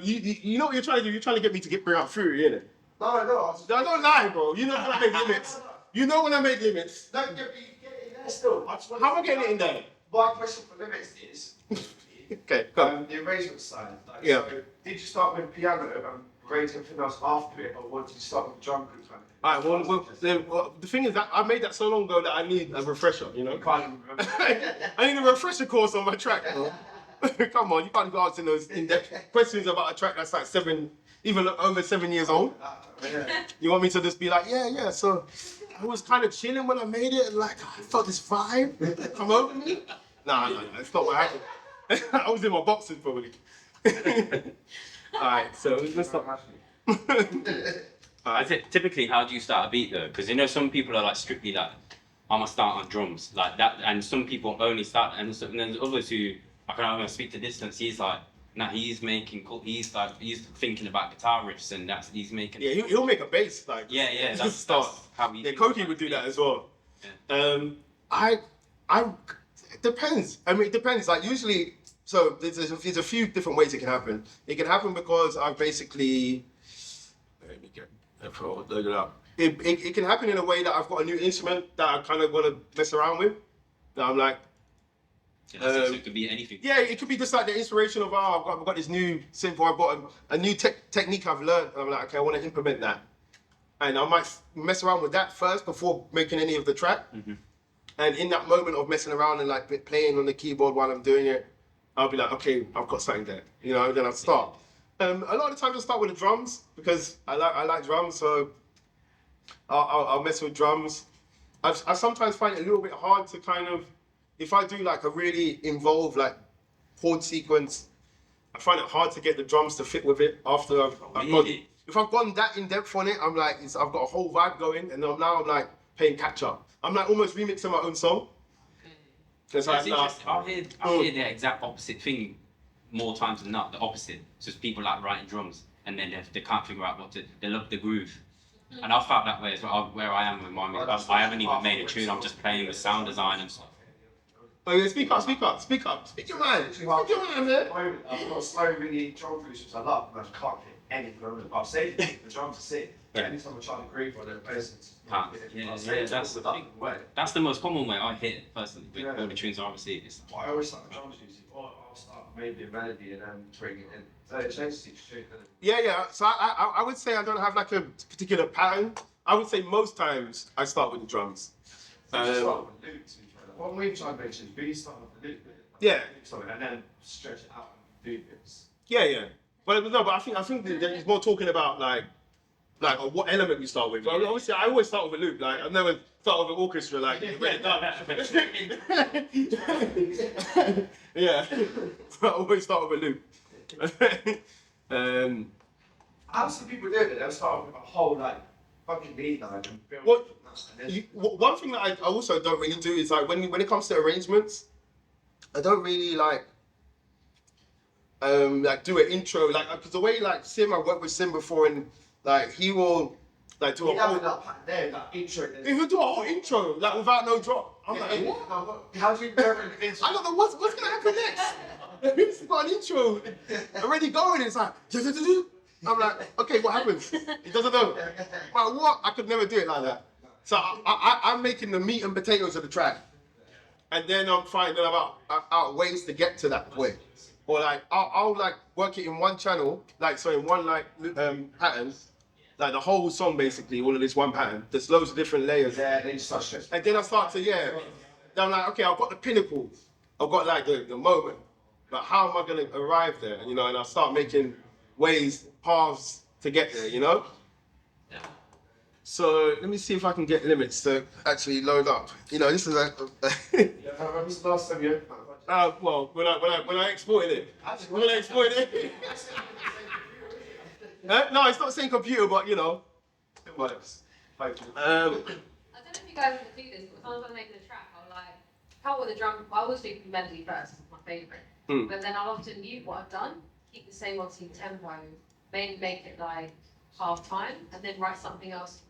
[SPEAKER 1] You know what you're trying to do? You're trying to get me to bring out Fury, innit?
[SPEAKER 2] No.
[SPEAKER 1] I don't lie, bro. You know when I make limits. You know when I make limits.
[SPEAKER 2] No, get it in there still.
[SPEAKER 1] How am I getting it in there?
[SPEAKER 2] My question for limits is
[SPEAKER 1] Okay, go.
[SPEAKER 2] the arrangement side. Like,
[SPEAKER 1] Yeah.
[SPEAKER 2] So did you start with piano and arrange everything else after it, or did you start with drum group kind of thing?
[SPEAKER 1] All right, well, the thing is that I made that so long ago that I need a refresher, you know?
[SPEAKER 2] You can't even remember.
[SPEAKER 1] I need a refresher course on my track, bro. Come on, you can't go asking those in-depth questions about a track that's like even over 7 years old.
[SPEAKER 2] Yeah.
[SPEAKER 1] You want me to just be like, yeah, so I was kind of chilling when I made it, and like, I felt this vibe come over me. Nah, it's not what happened. I was in my boxes probably. Alright, so let's start.
[SPEAKER 5] I think typically, how do you start a beat though? Because you know some people are like strictly like, I'm gonna start on drums like that, and some people only start, and then there's others who I can only speak to distance. He's like, nah, he's thinking about guitar riffs, and he's making.
[SPEAKER 1] Yeah, he'll make a bass like.
[SPEAKER 5] Yeah,
[SPEAKER 1] that's
[SPEAKER 5] how he.
[SPEAKER 1] Yeah, Koki would do that as well.
[SPEAKER 5] Yeah.
[SPEAKER 1] It depends. I mean, it depends. Like usually, so there's a few different ways it can happen. It can happen because I basically, let me load it up. It can happen in a way that I've got a new instrument that I kind of want to mess around with. That I'm like.
[SPEAKER 5] So it could be anything.
[SPEAKER 1] Yeah, it could be just like the inspiration of I've got this new synth, or I've got a new technique I've learned, and I'm like, okay, I want to implement that, and I might mess around with that first before making any of the track.
[SPEAKER 5] Mm-hmm.
[SPEAKER 1] And in that moment of messing around and like playing on the keyboard while I'm doing it, I'll be like, okay, I've got something there, you know. Then I'll start. A lot of the times I start with the drums because I like drums, so I'll mess with drums. I sometimes find it a little bit hard to kind of. If I do like a really involved like chord sequence, I find it hard to get the drums to fit with it after if I've gone that in depth on it, I'm like, I've got a whole vibe going, and now I'm like playing catch up. I'm like almost remixing my own song. It's like,
[SPEAKER 5] I'll hear the exact opposite thing more times than not. The opposite. It's just people like writing drums, and then they can't figure out they love the groove. And I felt that way as well, where I am with my music. I haven't even made a tune, I'm just playing with sound design and stuff.
[SPEAKER 1] Oh yeah, speak up. Speak your mind, man.
[SPEAKER 2] I've got so many drum producers I love, and I just can't hit any drum. I'll say the drums are sick.
[SPEAKER 5] Yeah.
[SPEAKER 2] Anytime I try to groove on it, basically.
[SPEAKER 5] That's the thing. That's the most common way I hit personally with all the tunes I receive.
[SPEAKER 2] I always start with drums usually, or I'll start maybe a melody and then bring it in. So it changes each tune.
[SPEAKER 1] Yeah. So I would say I don't have like a particular pattern. I would say most times I start with the drums.
[SPEAKER 2] Start with loops. What we try to make is really start with the loop.
[SPEAKER 1] Yeah.
[SPEAKER 2] And then stretch it out and do bits.
[SPEAKER 1] Yeah. But I think that he's more talking about like what element you start with. Obviously, I always start with a loop. Like I've never start with an orchestra. Like get it done. Yeah. So I always start with a loop.
[SPEAKER 2] I've seen people do it. They'll start with a whole like fucking lead line and build.
[SPEAKER 1] What? One thing that I also don't really do is like when it comes to arrangements, I don't really like like do an intro, like because the way like Cimm, I worked with Cimm before, and like he will like do a whole.
[SPEAKER 2] intro.
[SPEAKER 1] He would do a whole intro like without no drop. I'm like, what?
[SPEAKER 2] How do you interpret the intro?
[SPEAKER 1] I don't know what's gonna happen next. He's got an intro already going. It's like, I'm like, okay, what happens? He doesn't know. Like what? I could never do it like that. So I'm making the meat and potatoes of the track, and then I'm finding out ways to get to that point. Or like I'll like work it in one channel, like so in one like pattern, like the whole song basically, all of this one pattern. There's loads of different layers.
[SPEAKER 2] Yeah, then you start stressing.
[SPEAKER 1] And then I start to then I'm like, okay, I've got the pinnacle, I've got like the moment, but how am I gonna arrive there? You know, and I start making paths to get there. You know. So let me see if I can get limits to actually load up. You know, this is like.
[SPEAKER 2] Last time you.
[SPEAKER 1] Well, when I exported it, no, it's not the same computer, but you know.
[SPEAKER 3] I don't know if you guys would do this, but sometimes when I'm making a track, I'll like come with the drum. I always do melody first, it's my favourite. But then I'll often mute what I've done, keep the same obviously tempo, maybe make it like half time, and then write something else.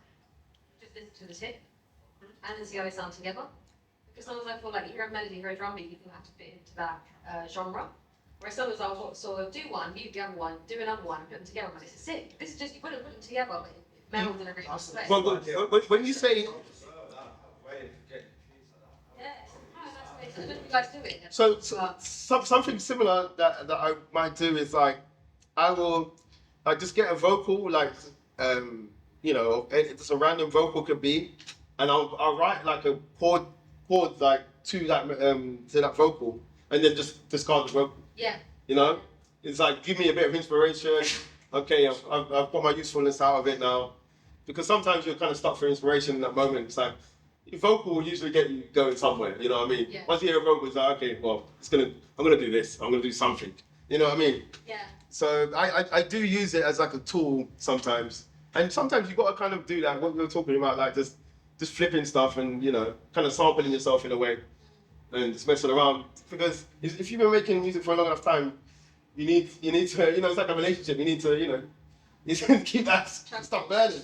[SPEAKER 3] Just listen to the tip, and then see how they sound together. Because sometimes I feel like you hear a melody, you hear a drum beat, you can have to fit into that genre. Whereas sometimes I'll sort of do one, mute the other one, do another one, and put them together. This is sick. This is just, you put them together, but it melds in a really nice way.
[SPEAKER 1] Well, when you say
[SPEAKER 3] Yeah, I don't know if you guys do it.
[SPEAKER 1] so,
[SPEAKER 3] But-
[SPEAKER 1] something similar that I might do is like I will like just get a vocal like you know it's a random vocal could be, and I'll write like a chord like to that vocal, and then just discard the vocal.
[SPEAKER 3] Yeah.
[SPEAKER 1] You know, it's like give me a bit of inspiration. Okay, I've got my usefulness out of it now, because sometimes you're kind of stuck for inspiration in that moment. It's like your vocal will usually get you going somewhere. You know what I mean?
[SPEAKER 3] Yeah.
[SPEAKER 1] Once you hear a vocal, it's like okay, well, I'm gonna do this. I'm gonna do something. You know what I mean?
[SPEAKER 3] Yeah.
[SPEAKER 1] So I do use it as like a tool sometimes, and sometimes you got to kind of do that. What we were talking about, like just flipping stuff and you know, kind of sampling yourself in a way, and just messing around. Because if you've been making music for a long enough time, you need to, you know, it's like a relationship. You need to, you know, you need to keep that stuff burning.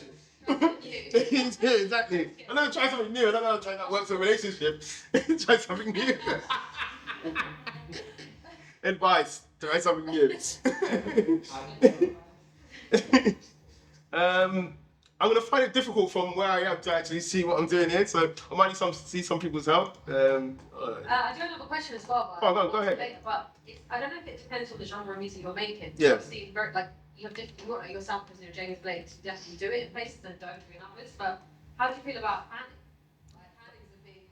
[SPEAKER 1] Yeah, exactly. I don't try something new. I don't know try that works in a relationship. Try something new. Advice: try something new. I'm gonna find it difficult from where I am to actually see what I'm doing here. So I might need see some people's help.
[SPEAKER 3] I do have a question as well.
[SPEAKER 1] Go ahead.
[SPEAKER 3] But I don't know if it depends on the genre of music you're making.
[SPEAKER 1] Yeah.
[SPEAKER 3] Obviously, very, like you have different, you got your samples, you know, James Blake, you definitely do it in places and don't do it in others. But how do you feel about panning? Like panning is a big,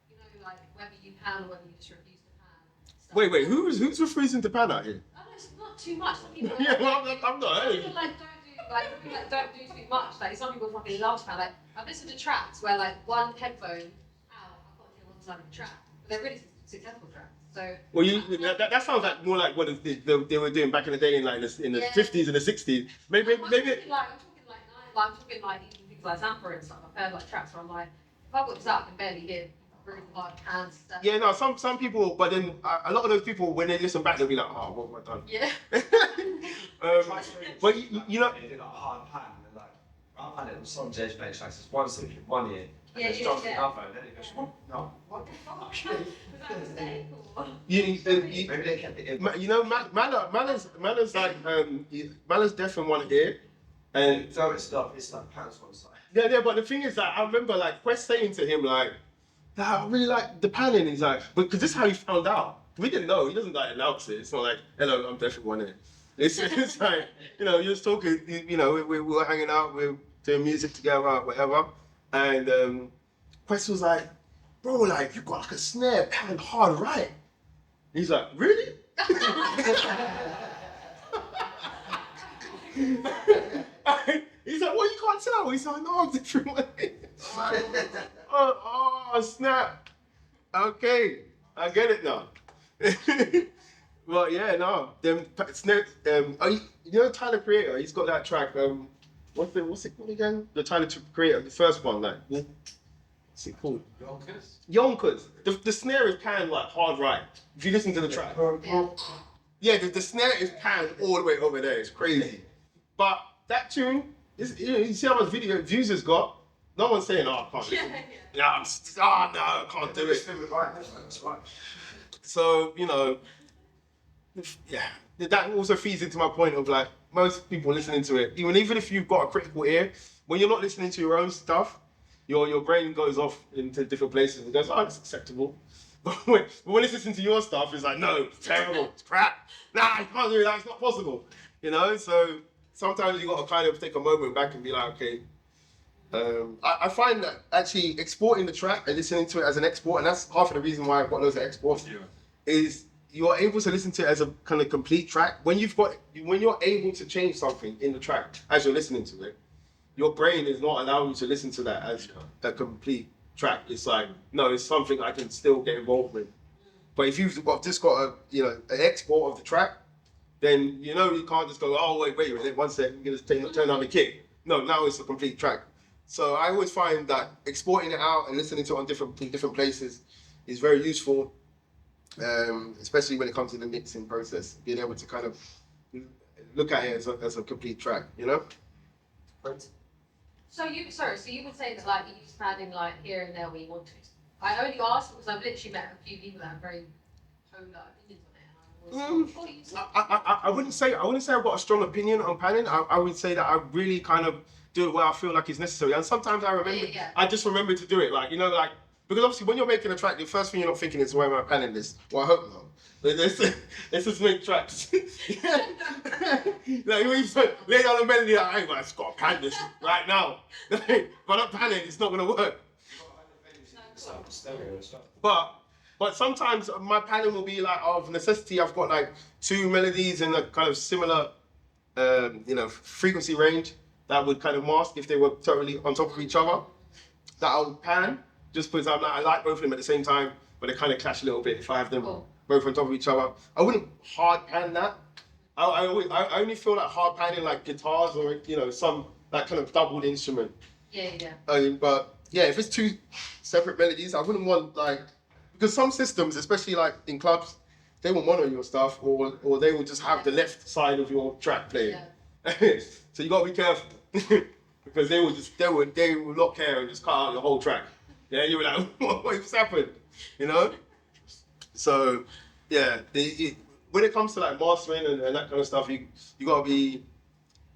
[SPEAKER 3] you know, like whether you pan or whether you just refuse to pan. Stuff.
[SPEAKER 1] Wait, who's refusing to pan out here?
[SPEAKER 3] Oh, no, it's not too much. Some people,
[SPEAKER 1] Yeah, well, I'm not.
[SPEAKER 3] People don't do too much. Like some people fucking love to pan. Like I've listened to tracks where like one headphone out, I've got to hear one side of the track, but they're really successful tracks. So.
[SPEAKER 1] Well, that sounds like more like what they were doing back in the day in like in the 50s and the 60s. Maybe.
[SPEAKER 3] I'm talking like even things like Zampa and stuff. I've heard like tracks where I'm like, if I've got this out, I can barely hear really hard hands. Stuff.
[SPEAKER 1] Yeah, no, some people, but then a lot of those people, when they listen back, they'll be like, oh, what have I done?
[SPEAKER 3] Yeah.
[SPEAKER 1] But you know.
[SPEAKER 2] They did like a hard pan, and like I pan it with some James Blake tracks. It's one simple one year, and
[SPEAKER 3] Yeah,
[SPEAKER 2] then
[SPEAKER 3] yeah,
[SPEAKER 2] drops
[SPEAKER 3] yeah.
[SPEAKER 2] another, and then it goes, no, what the fuck?
[SPEAKER 3] Was that a mistake? Or?
[SPEAKER 2] Maybe they kept it in.
[SPEAKER 1] You know, Manner's like Manner's deaf in one ear, and
[SPEAKER 2] So it's like pants one side.
[SPEAKER 1] yeah. But the thing is that I remember like Quest saying to him like, "Nah, I really like the panning." He's like, because this is how he found out. We didn't know. He doesn't like announce it. It's not like, "Hello, I'm deaf in one ear." It's like, you know, you're just talking. You know, we were hanging out, we were doing music together, whatever, and Quest was like, "Bro, like you got like a snare panned hard right." He's like, "Really?" He's like, "Well, you can't tell." He's like, "No, I'm different way." Oh, snap. Okay, I get it now. Well, yeah, no. Them snare. You know Tyler Creator? He's got that track. What's it called again? The Tyler Creator, the first one, like. What's it called? Yonkers. The snare is panned like hard right. If you listen to the track. Yeah, the snare is panned all the way over there. It's crazy. But that tune, you see how much video views it's got? No one's saying, oh, I can't listen. No, I can't do it. So, yeah, that also feeds into my point of like, most people listening to it, even if you've got a critical ear, when you're not listening to your own stuff, your brain goes off into different places and goes, oh, it's acceptable. But when it's listening to your stuff, it's like, no, it's terrible, it's crap. Nah, you can't do that, it's not possible. So sometimes you got to kind of take a moment back and be like, okay. I find that actually exporting the track and listening to it as an export, and that's half of the reason why I've got loads of exports, is you're able to listen to it as a kind of complete track. When you're able to change something in the track as you're listening to it, your brain is not allowing you to listen to that as a complete track. It's like, no, it's something I can still get involved with. But if you've just got an export of the track, then you can't just go, oh wait a minute, one second, I'm gonna turn on the kick. No, now it's a complete track. So I always find that exporting it out and listening to it in different places is very useful, especially when it comes to the mixing process. Being able to kind of look at it as a complete track,
[SPEAKER 3] So you would say that like you use padding like here and there where you want to. I only asked because I've literally met a few people that have very honed up opinions on it.
[SPEAKER 1] I wouldn't say I've got a strong opinion on padding. I would say that I really kind of do it where I feel like it's necessary. And sometimes I remember, I just remember to do it. Because obviously when you're making a track, the first thing you're not thinking is, where am I panning this? Well, I hope not. Let's just make tracks. When you lay down a melody, like, hey, man, I've got to pan this right now. But not panning, it's not going to work. But sometimes my panning will be like, of necessity, I've got like two melodies in a kind of similar, frequency range that would kind of mask if they were totally on top of each other. That I'll pan, just because I like both of them at the same time, but they kind of clash a little bit if I have them both on top of each other. I wouldn't hard pan that. I only feel like hard panning like guitars or some that kind of doubled instrument.
[SPEAKER 3] Yeah.
[SPEAKER 1] But yeah, if it's two separate melodies, I wouldn't want because some systems, especially like in clubs, they will mono your stuff or they will just have the left side of your track playing. Yeah. So you gotta be careful because they will not care and just cut out your whole track. Yeah, you were like, what's happened? So yeah, when it comes to like mastering and that kind of stuff, you gotta be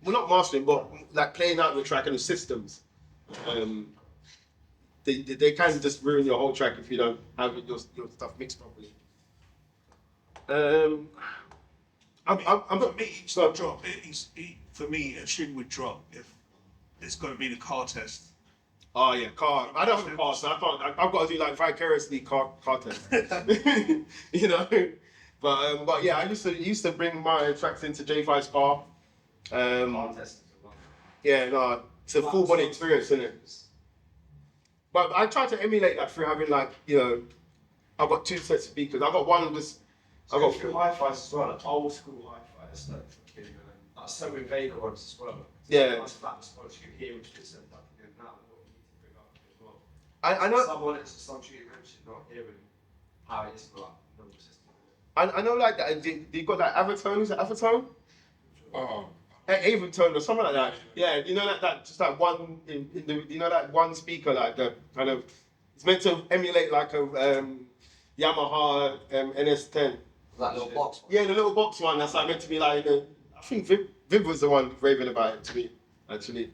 [SPEAKER 1] not mastering, but like playing out your track and the systems. They can just ruin your whole track if you don't have your stuff mixed properly.
[SPEAKER 6] For me, it's not drop. For me, a tune would drop if it's going to be the car test.
[SPEAKER 1] Oh yeah, car. I don't have a car, so I can't. I've got to do like vicariously car test. But yeah, I used to bring my tracks into J5's car.
[SPEAKER 2] Car test.
[SPEAKER 1] Yeah, no, it's a full body experience, isn't it? But I try to emulate that through having like I've got two sets of speakers. I've got one just.
[SPEAKER 2] I've got few hi-fis as well, like old school hi-fis, like so with Vega ones as well.
[SPEAKER 1] Yeah.
[SPEAKER 2] Nice flat spots you hear which gets sent back again now. What you need to bring up as well.
[SPEAKER 1] I know.
[SPEAKER 2] Some you mentioned not hearing how it is for like normal system.
[SPEAKER 1] I know like that. You got that Avatone. Is it Avatone? Avatone or something like that. Yeah, that just that one in the that one speaker like the kind of it's meant to emulate like a Yamaha NS10.
[SPEAKER 2] That little box one.
[SPEAKER 1] Yeah, the little box one. That's like meant to be like. I think Viv was the one raving about it to me, actually.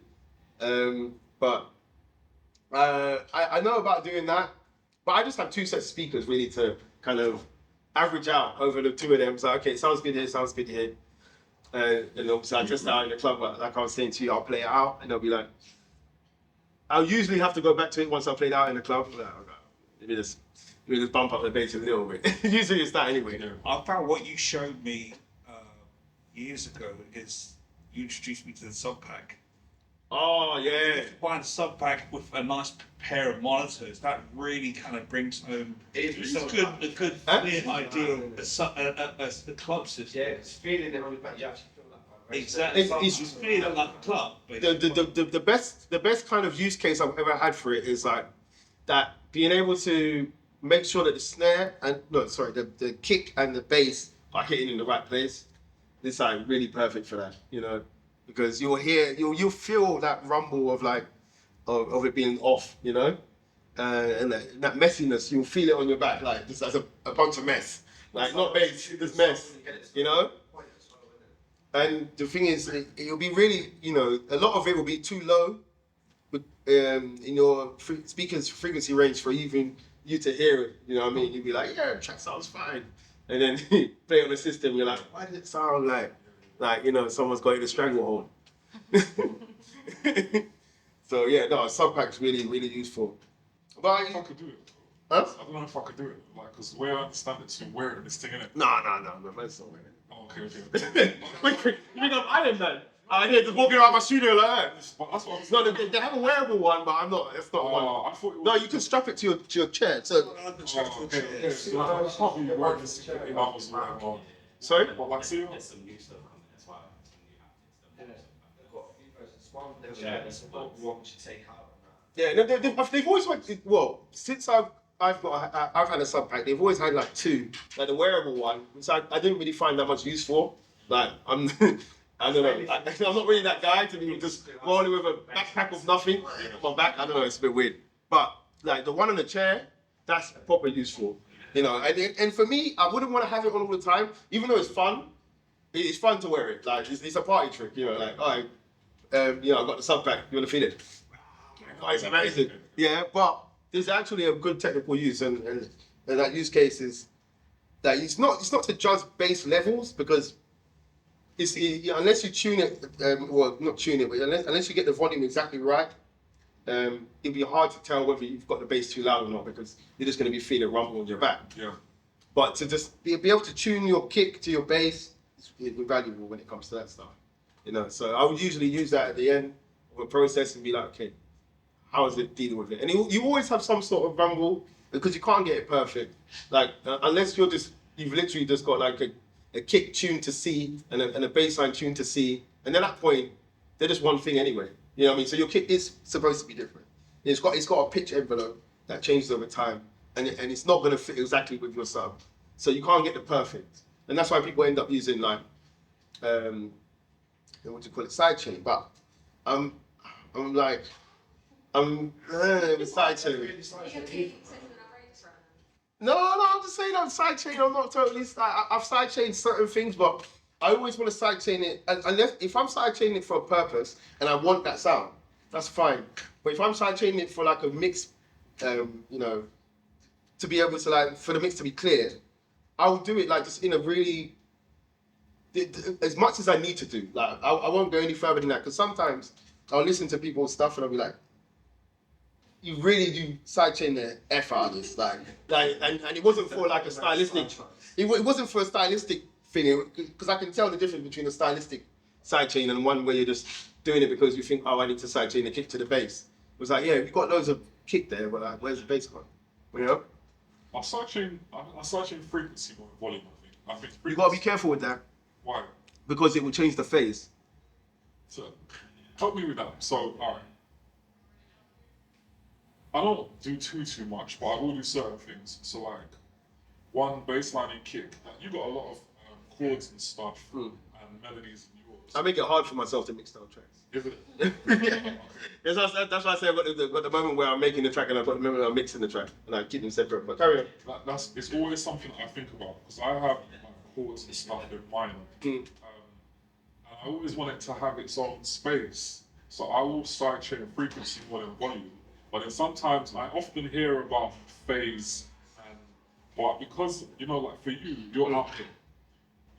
[SPEAKER 1] But I know about doing that, but I just have two sets of speakers really to kind of average out over the two of them. So okay, it sounds good here, sounds good here. And obviously I test it out in the club, but like I was saying to you, I'll play it out and they'll be like, I'll usually have to go back to it once I've played out in the club. Like, okay, let me just bump up the bass a little bit. Usually it's that anyway.
[SPEAKER 6] I found what you showed me years ago is you introduced me to the sub pack.
[SPEAKER 1] Oh yeah.
[SPEAKER 6] Buying a sub pack with a nice pair of monitors, that really kind of brings home a good clear idea of a club system.
[SPEAKER 2] Yeah, it's feeling it on the back. You actually feel that vibe.
[SPEAKER 6] Exactly. It's feeling like a club.
[SPEAKER 1] The best kind of use case I've ever had for it is like that being able to make sure that the snare and the kick and the bass are hitting in the right place. This is like really perfect for that, you know, because you'll feel that rumble of like, of it being off, you know, and that messiness, you'll feel it on your back, like just as a bunch of mess, like not bass, just mess, you know. And the thing is, it'll be really, you know, a lot of it will be too low, in your speaker's frequency range for even you to hear it. You know what I mean? You'd be like, yeah, the track sounds fine, and then you play it on the system, you're like, why did it sound like you know, someone's got in a stranglehold? So yeah, no, sub pack's really useful. But
[SPEAKER 4] I don't know if I could do it.
[SPEAKER 1] Huh?
[SPEAKER 4] I don't know if I could do it. Like, because the way I understand it, you're wearing this thing in it.
[SPEAKER 1] No, that's not wearing it.
[SPEAKER 4] Oh, okay.
[SPEAKER 1] Wait, you think I'm Iron Man? I did just walking around my studio like that.
[SPEAKER 4] But that's what I'm
[SPEAKER 1] It's not. They have a wearable one, but I'm not. It's not one.
[SPEAKER 4] I thought it was...
[SPEAKER 1] No, you can strap it to your chair. So
[SPEAKER 4] Okay. So I can't be wearing this in others or whatever.
[SPEAKER 1] sorry.
[SPEAKER 4] But like, see,
[SPEAKER 5] There's some new stuff coming as well. Some new haptics stuff.
[SPEAKER 2] I've got a few versions. One, what would you take out on that?
[SPEAKER 1] Yeah, they've always had. Well, since I've had a sub pack. They've always had like two, like the wearable one, which I didn't really find that much use for. Like I'm. I don't know. I'm not really that guy to be just rolling with a backpack of nothing on my back. I don't know. It's a bit weird. But like the one on the chair, that's proper useful. You know, and for me, I wouldn't want to have it on all the time, even though it's fun. It's fun to wear it. Like it's a party trick. You know, like all right, you know, I've got the sub pack. You want to feel it? Oh, it's amazing. Yeah, but there's actually a good technical use, and that use case is that it's not to judge bass levels because. Unless you tune it, well, not tune it, but unless you get the volume exactly right, it'll be hard to tell whether you've got the bass too loud or not because you're just going to be feeling rumble on your back.
[SPEAKER 4] yeah.
[SPEAKER 1] But to just be able to tune your kick to your bass is invaluable when it comes to that stuff. You know, so I would usually use that at the end of a process and be like, okay, how is it dealing with it? And you always have some sort of rumble because you can't get it perfect. Like unless you've literally just got like a kick tuned to C and a bass line tuned to C, and then at that point, they're just one thing anyway. You know what I mean? So your kick is supposed to be different. It's got a pitch envelope that changes over time, and it's not going to fit exactly with your sub. So you can't get the perfect, and that's why people end up using like, what do you call it, sidechain. But I'm sidechain. No, I'm just saying I'm sidechain. I'm not totally. I've sidechained certain things, but I always want to sidechain it. Unless if I'm sidechaining it for a purpose and I want that sound, that's fine. But if I'm sidechaining it for like a mix, you know, to be able to like for the mix to be clear, I'll do it like just in a really as much as I need to do. Like I won't go any further than that because sometimes I'll listen to people's stuff and I'll be like. You really do sidechain the F out of this, and it wasn't for like a stylistic. It wasn't for a stylistic thing because I can tell the difference between a stylistic sidechain and one where you're just doing it because you think, oh, I need to sidechain the kick to the bass. It was like, yeah, you've got loads of kick there, but like, where's the bass gone? You know?
[SPEAKER 4] I sidechain frequency more than volume. I think.
[SPEAKER 1] You got to be careful with that.
[SPEAKER 4] Why?
[SPEAKER 1] Because it will change the phase.
[SPEAKER 4] So, help me with that. So, all right. I don't do too much, but I will do certain things. So like, one bassline and kick. You got a lot of chords and stuff and melodies in yours.
[SPEAKER 1] I make it hard for myself to mix down tracks.
[SPEAKER 4] Is it?
[SPEAKER 1] That's why I say I've got the moment where I'm making the track and I've got the moment where I'm mixing the track and I keep them separate. But carry on.
[SPEAKER 4] It's always something that I think about because I have like chords and stuff in mind. And I always want it to have its own space. So I will sidechain frequency more than volume. But then sometimes I often hear about phase, but because, you know, like for you, you're up here,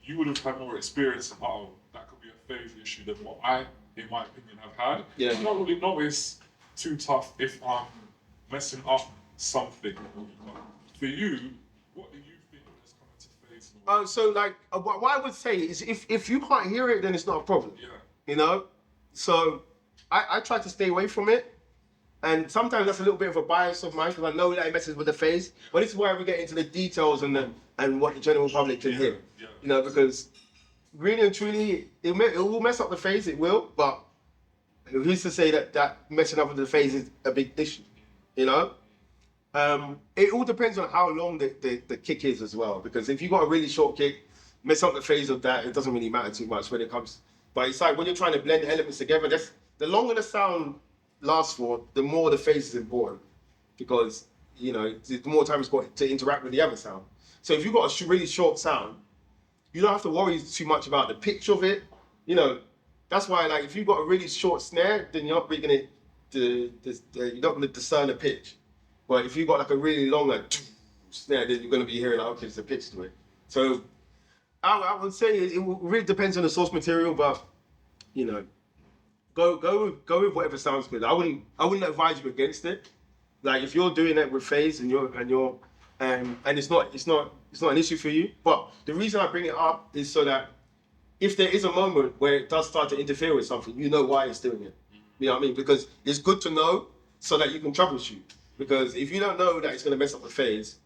[SPEAKER 4] you would have had more experience of, that could be a phase issue than what I, in my opinion, have had.
[SPEAKER 1] Yeah.
[SPEAKER 4] I don't really know it's too tough if I'm messing up something. For you, what do you think is coming to phase?
[SPEAKER 1] So like, what I would say is if you can't hear it, then it's not a problem.
[SPEAKER 4] Yeah.
[SPEAKER 1] You know? So I try to stay away from it. And sometimes that's a little bit of a bias of mine because I know that it messes with the phase. But this is where we get into the details and what the general public can hear.
[SPEAKER 4] Yeah.
[SPEAKER 1] You know, because really and truly, it will mess up the phase, it will. But who's to say that messing up with the phase is a big issue? You know? It all depends on how long the kick is as well. Because if you've got a really short kick, mess up the phase of that, it doesn't really matter too much when it comes. But it's like when you're trying to blend elements together, that's the longer the sound lasts for, the more the phase is important, because you know the more time it's got to interact with the other sound. So if you've got a really short sound, you don't have to worry too much about the pitch of it. You know, that's why like if you've got a really short snare, then you're not really gonna you're not gonna discern the pitch. But if you've got like a really long like snare, then you're gonna be hearing like, okay, there's a pitch to it. So I would say it really depends on the source material, but you know, go with whatever sounds good. I wouldn't advise you against it. Like if you're doing it with phase and it's not an issue for you. But the reason I bring it up is so that if there is a moment where it does start to interfere with something, you know why it's doing it. You know what I mean? Because it's good to know so that you can troubleshoot. Because if you don't know that it's going to mess up the phase,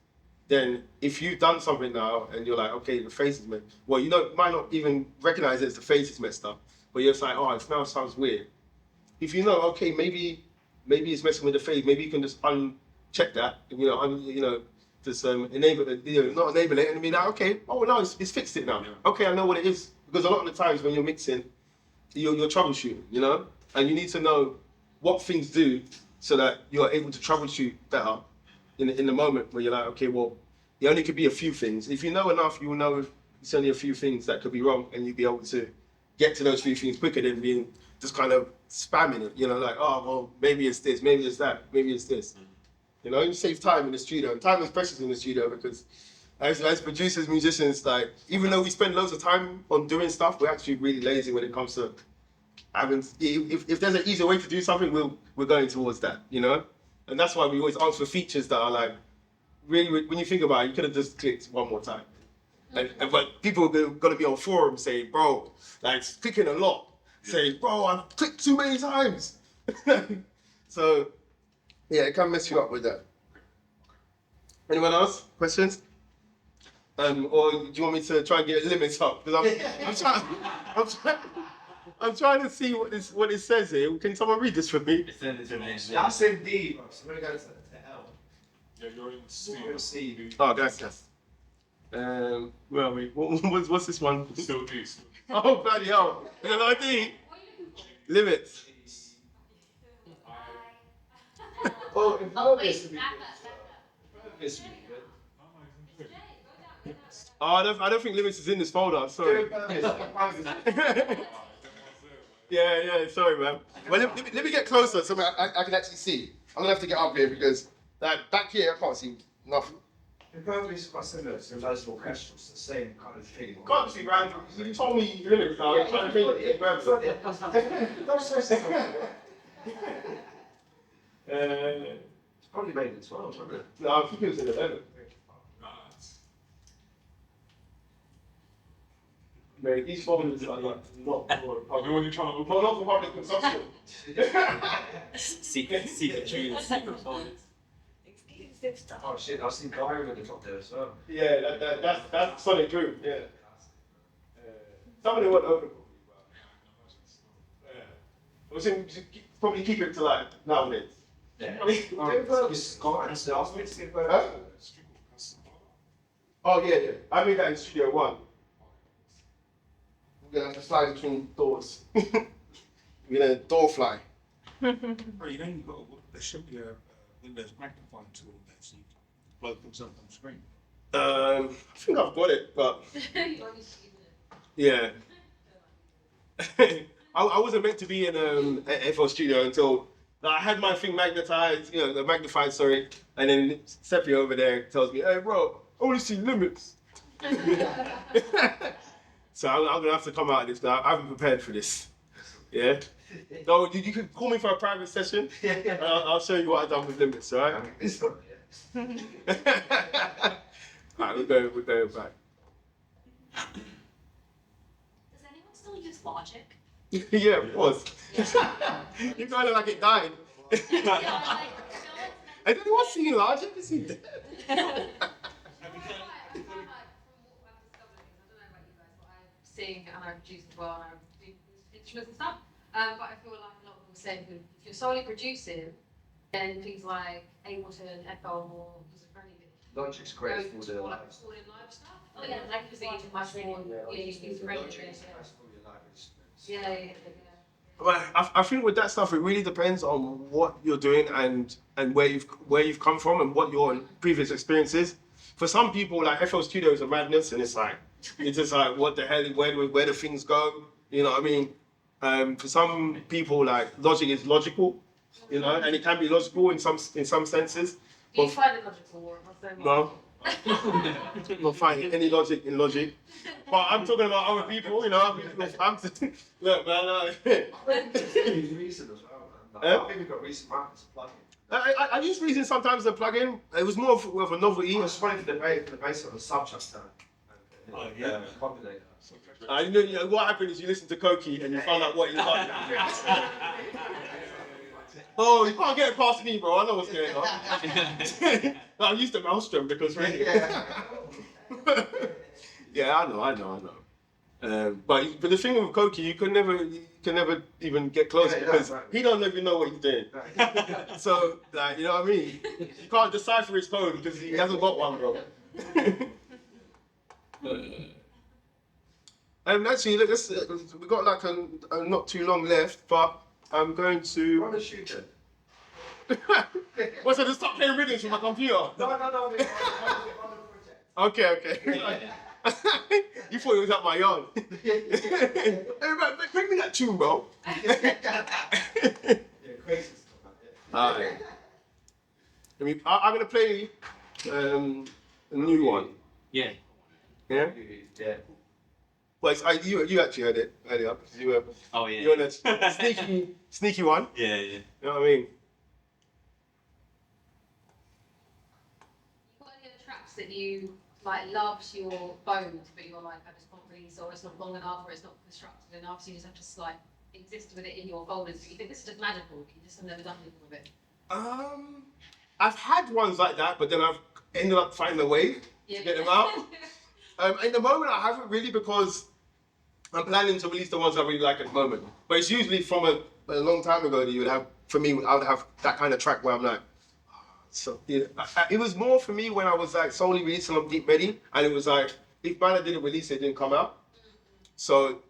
[SPEAKER 1] then if you've done something now and you're like, okay, the phase is messed, well, you might not even recognize it as the phase is messed up, but you're just like, oh, it now sounds weird. If you know, okay, maybe it's messing with the phase, maybe you can just uncheck that, and, just enable it, not enable it, and be like, okay, oh no, it's fixed it now. Okay, I know what it is. Because a lot of the times when you're mixing, you're troubleshooting, you know? And you need to know what things do so that you're able to troubleshoot better in the moment where you're like, okay, well, it only could be a few things. If you know enough, you will know it's only a few things that could be wrong, and you'll be able to get to those few things quicker than being just kind of spamming it, like, oh, well, maybe it's this, maybe it's that, maybe it's this. You know, you save time in the studio. And time is precious in the studio because as producers, musicians, like, even though we spend loads of time on doing stuff, we're actually really lazy when it comes to having, if there's an easier way to do something, we're going towards that, you know? And that's why we always ask for features that are like, really, when you think about it, you could have just clicked one more time. But people are going to be on forums saying, bro, like, it's clicking a lot. Saying, bro, I've clicked too many times. So, yeah, it can mess you up with that. Anyone else? Questions? Or do you want me to try and get limits up? Because I'm trying to see what it says here. Can someone read this for me?
[SPEAKER 2] That's in D, bro. So we're going to L.
[SPEAKER 4] Yeah, you're in C.
[SPEAKER 2] You're in C.
[SPEAKER 1] Oh, that's. Where are we? What's this one?
[SPEAKER 4] Still D.
[SPEAKER 1] Oh, bloody hell. Is it ID? Limits.
[SPEAKER 2] Oh, if Purpose would be good.
[SPEAKER 1] Oh, I don't think limits is in this folder. Sorry. Yeah. Sorry, man. Well, let me get closer so I can actually see. I'm gonna have to get up here because back here I can't see nothing.
[SPEAKER 2] The Purpose is quite similar to the Local Orchestras, the same kind of thing.
[SPEAKER 1] Can't just be random. You told me limits now. I'm trying to think.
[SPEAKER 2] It's probably made in 12, isn't it?
[SPEAKER 1] No, I think it was in 11. Mate, these folders are like not for public.
[SPEAKER 4] When you're trying to open
[SPEAKER 1] Not for public consumption.
[SPEAKER 5] Secret tunes, secret folders.
[SPEAKER 3] Exclusive stuff.
[SPEAKER 2] Oh shit, I've seen Diary at the top there as well.
[SPEAKER 1] Yeah, that's Sonic Dream. Yeah. Some of them weren't open. We should probably keep it to like nowadays.
[SPEAKER 2] Yeah. Purpose Science, I was meant to see Purpose.
[SPEAKER 1] Oh yeah. I made that in Studio One. We're gonna have to slide between doors. We're gonna door fly.
[SPEAKER 6] Well, there should be a Windows magnifying tool there so you can blow things up on the screen.
[SPEAKER 1] I think I've got it, but yeah. I wasn't meant to be in FL Studio until I had my thing magnetized, magnified, sorry, and then Sepia over there tells me, hey bro, I want to see limits. So I'm gonna have to come out of this now. I haven't prepared for this. Yeah? So you can call me for a private session. I'll show you what I've done with limits, alright? Alright, we're going back.
[SPEAKER 3] Does anyone still use Logic?
[SPEAKER 1] Yeah, of course. You kind of like it died. Has anyone seen Logic? Is he dead?
[SPEAKER 3] Sing and I produce as well and I do instruments and stuff. But I feel like a lot of people say if you're solely producing, then things like Ableton, FL, or user friendly.
[SPEAKER 2] Logic's great for the
[SPEAKER 3] all
[SPEAKER 2] live.
[SPEAKER 3] in live stuff. Oh yeah, like you say, much more. Yeah, you use regular. Yeah.
[SPEAKER 1] But I think with that stuff, it really depends on what you're doing and where you've come from and what your previous experience is. For some people, like FL Studio is a madness, and it's just like what the hell, where do things go? You know what I mean? For some people, like Logic is logical, you know, and it can be logical in some senses.
[SPEAKER 3] Do you find it logical or not?
[SPEAKER 1] No. I'm not finding any logic in Logic. But I'm talking about other people, you know. Look, man.
[SPEAKER 2] Reason as well, man. I've even got Reason Markets plugin.
[SPEAKER 1] I use Reason sometimes as a plugin. It was more of a novelty.
[SPEAKER 2] I was running for the base of the subchapter.
[SPEAKER 6] Oh, yeah.
[SPEAKER 2] Combinator.
[SPEAKER 1] I know what happened is you listen to Koki and you found out what you like. Oh, you can't get it past me, bro. I know what's going on. I used the Maelstrom because really. Yeah, I know. But the thing with Koki, you can never even get close because he don't even know what he's doing. So, like, you know what I mean? You can't decipher his code because he hasn't got one, bro. Actually, look, we got like a not too long left, but I'm going to.
[SPEAKER 2] Run a shooter.
[SPEAKER 1] What's it? Stop playing rhythms from my computer.
[SPEAKER 2] No.
[SPEAKER 1] Okay. You thought it was at my yard. Hey, man, bring me that tune, bro.
[SPEAKER 2] Yeah, crazy stuff.
[SPEAKER 1] Alright. I'm gonna play a new one.
[SPEAKER 5] Yeah.
[SPEAKER 1] Yeah.
[SPEAKER 2] Yeah.
[SPEAKER 1] Well, you actually heard it earlier.
[SPEAKER 5] Oh yeah.
[SPEAKER 1] You're on a sneaky one.
[SPEAKER 5] Yeah.
[SPEAKER 1] You know what I mean?
[SPEAKER 3] You got any other tracks that you like loves your bones, but you're like, I just can't release, or it's not long enough, or it's not constructed enough, so you just have to like exist with it in your folders. But you think this is just magical, but you just have never done anything with it.
[SPEAKER 1] I've had ones like that, but then I've ended up finding a way to get them out. In the moment, I haven't really because I'm planning to release the ones I really like at the moment. But it's usually from a long time ago that you would have, for me, I would have that kind of track where I'm like, so yeah. It was more for me when I was like solely releasing on Deep Ready, and it was like, if Mana didn't release it, it didn't come out. So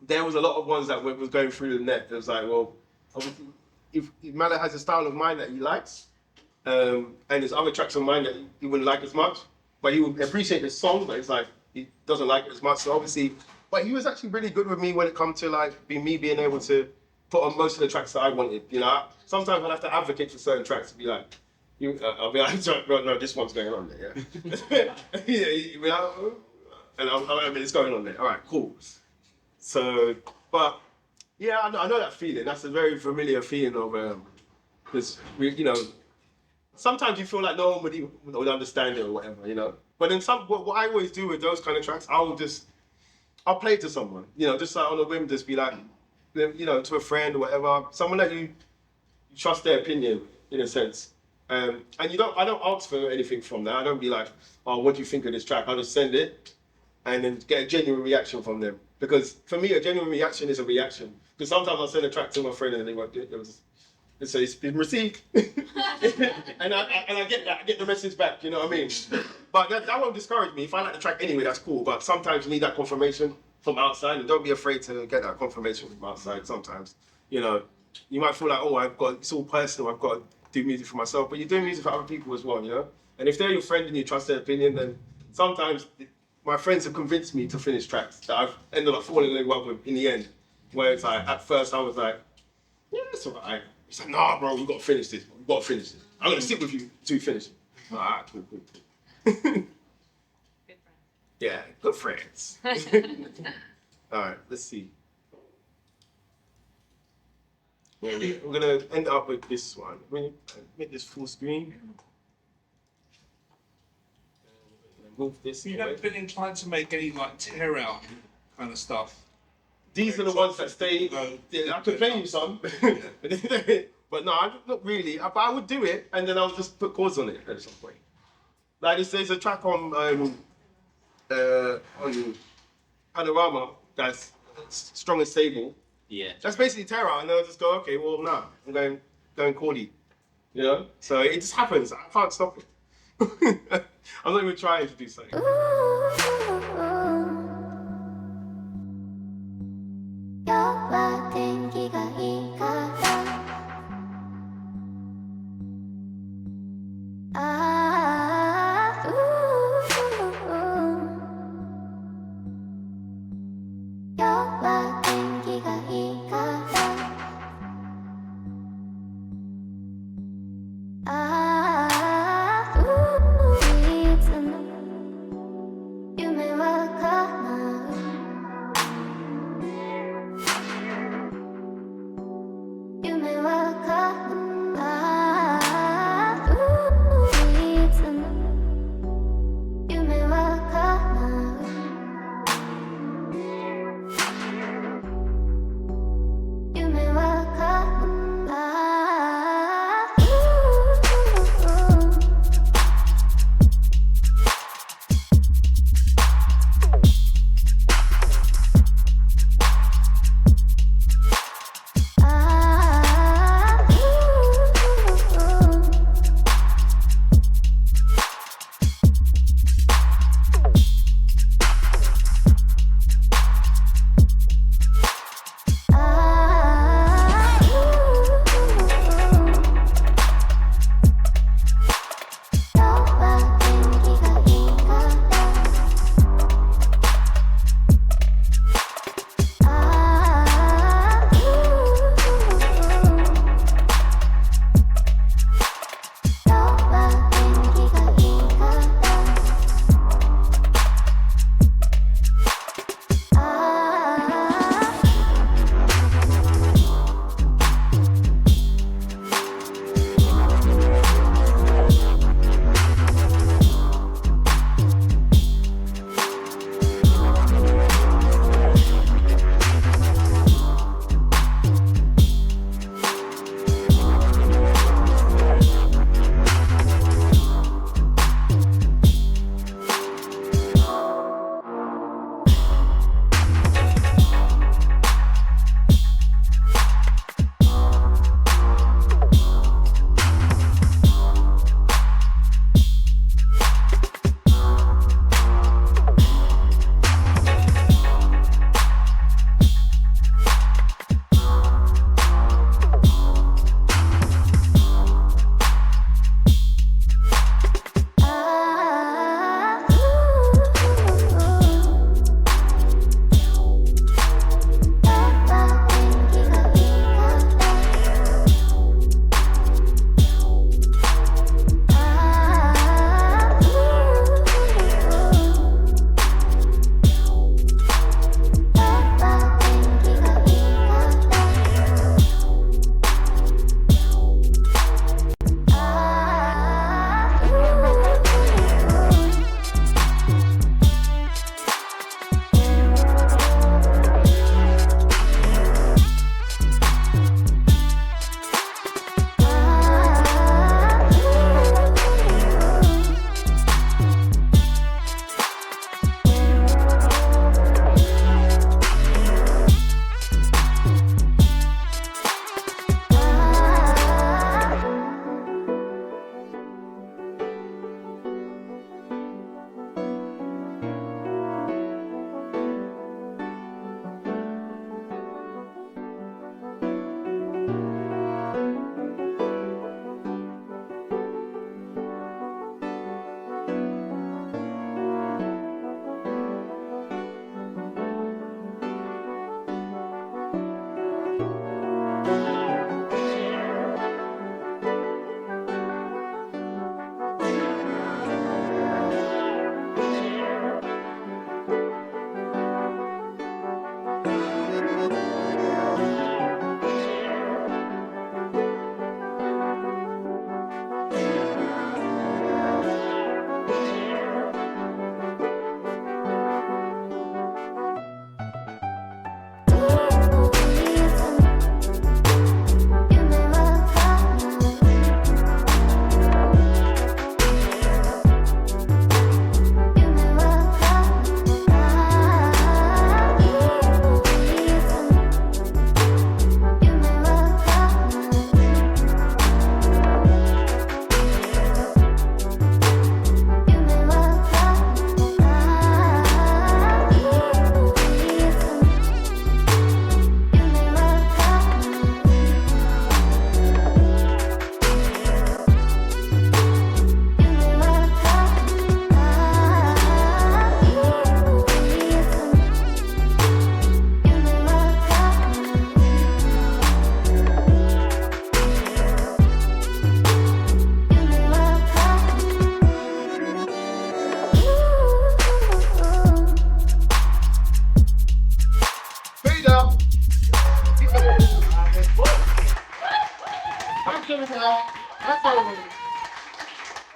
[SPEAKER 1] there was a lot of ones that was going through the net. It was like, well, obviously, if Mana has a style of mine that he likes, and there's other tracks of mine that he wouldn't like as much, but he would appreciate the song, but it's like, he doesn't like it as much, so obviously, but he was actually really good with me when it comes to like, being able to put on most of the tracks that I wanted, you know? Sometimes I'd have to advocate for certain tracks to be like, I'll be like, no, this one's going on there, yeah. I mean, it's going on there, all right, cool. So, but, yeah, I know that feeling. That's a very familiar feeling of, because, you know, sometimes you feel like no one would understand it or whatever, you know. But then what I always do with those kind of tracks, I'll play it to someone, you know, just like on a whim, just be like, you know, to a friend or whatever, someone that you trust their opinion in a sense. And I don't ask for anything from that. I don't be like, oh, what do you think of this track? I'll just send it and then get a genuine reaction from them. Because for me, a genuine reaction is a reaction. Because sometimes I'll send a track to my friend and they won't do it. So it's been received. and I get that, I get the message back, you know what I mean? But that won't discourage me. If I like the track anyway, that's cool. But sometimes you need that confirmation from outside, and don't be afraid to get that confirmation from outside sometimes. You know, you might feel like, oh, it's all personal, I've got to do music for myself, but you're doing music for other people as well, you know? And if they're your friend and you trust their opinion, then sometimes my friends have convinced me to finish tracks that I've ended up falling in love with in the end. Where it's like, at first I was like, yeah, it's all right. It's like, nah, bro, we've got to finish this. I'm going to sit with you till you finish it. All right, cool.
[SPEAKER 3] Good friend.
[SPEAKER 1] Yeah, good friends. All right, let's see. We're going to end up with this one. Make this full screen. Move this
[SPEAKER 6] You've
[SPEAKER 1] away.
[SPEAKER 6] never been inclined to make any like tear out kind of stuff.
[SPEAKER 1] These are the ones that stay. Yeah, I could play you some, but no, not really. But I would do it, and then I'll just put chords on it at some point. Like there's a track on Panorama that's strong and stable.
[SPEAKER 5] Yeah.
[SPEAKER 1] That's basically tear out, and then I'll just go, okay, well, no, I'm going chordy, you know. So it just happens. I can't stop it. I'm not even trying to do something.
[SPEAKER 7] You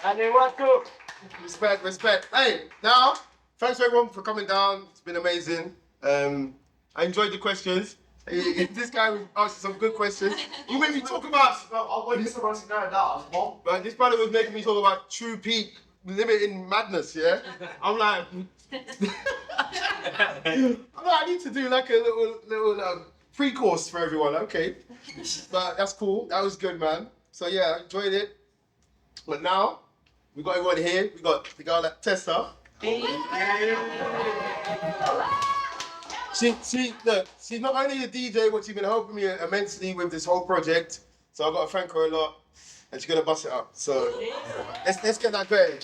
[SPEAKER 1] And then what to? Respect, respect. Hey, now, thanks everyone for coming down. It's been amazing. I enjoyed the questions. This guy was asking some good questions. You made me talk about. This brother was making me talk about true peak limiting madness. Yeah, I'm like, I need to do like a little pre-course for everyone. Okay, but that's cool. That was good, man. So yeah, I enjoyed it. But now we got everyone here. We got the girl like Tessa. Look, she's not only a DJ, but she's been helping me immensely with this whole project. So I've got to thank her a lot, and she's gonna bust it up. So let's get that going.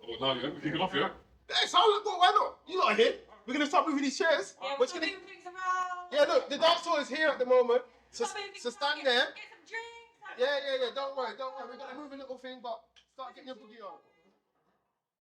[SPEAKER 4] Oh, no, yeah, you can off, yeah?
[SPEAKER 1] Hey, so why not? You lot are here. We're gonna start moving these chairs.
[SPEAKER 7] Yeah,
[SPEAKER 1] We're
[SPEAKER 7] we're
[SPEAKER 1] gonna-
[SPEAKER 7] moving things around.
[SPEAKER 1] Yeah, look, the dance floor is here at the moment. So
[SPEAKER 7] Stop moving
[SPEAKER 1] stand
[SPEAKER 7] around,
[SPEAKER 1] there.
[SPEAKER 7] Get some drinks.
[SPEAKER 1] Yeah. Don't worry. We're gonna move a little thing, but start getting your boogie on.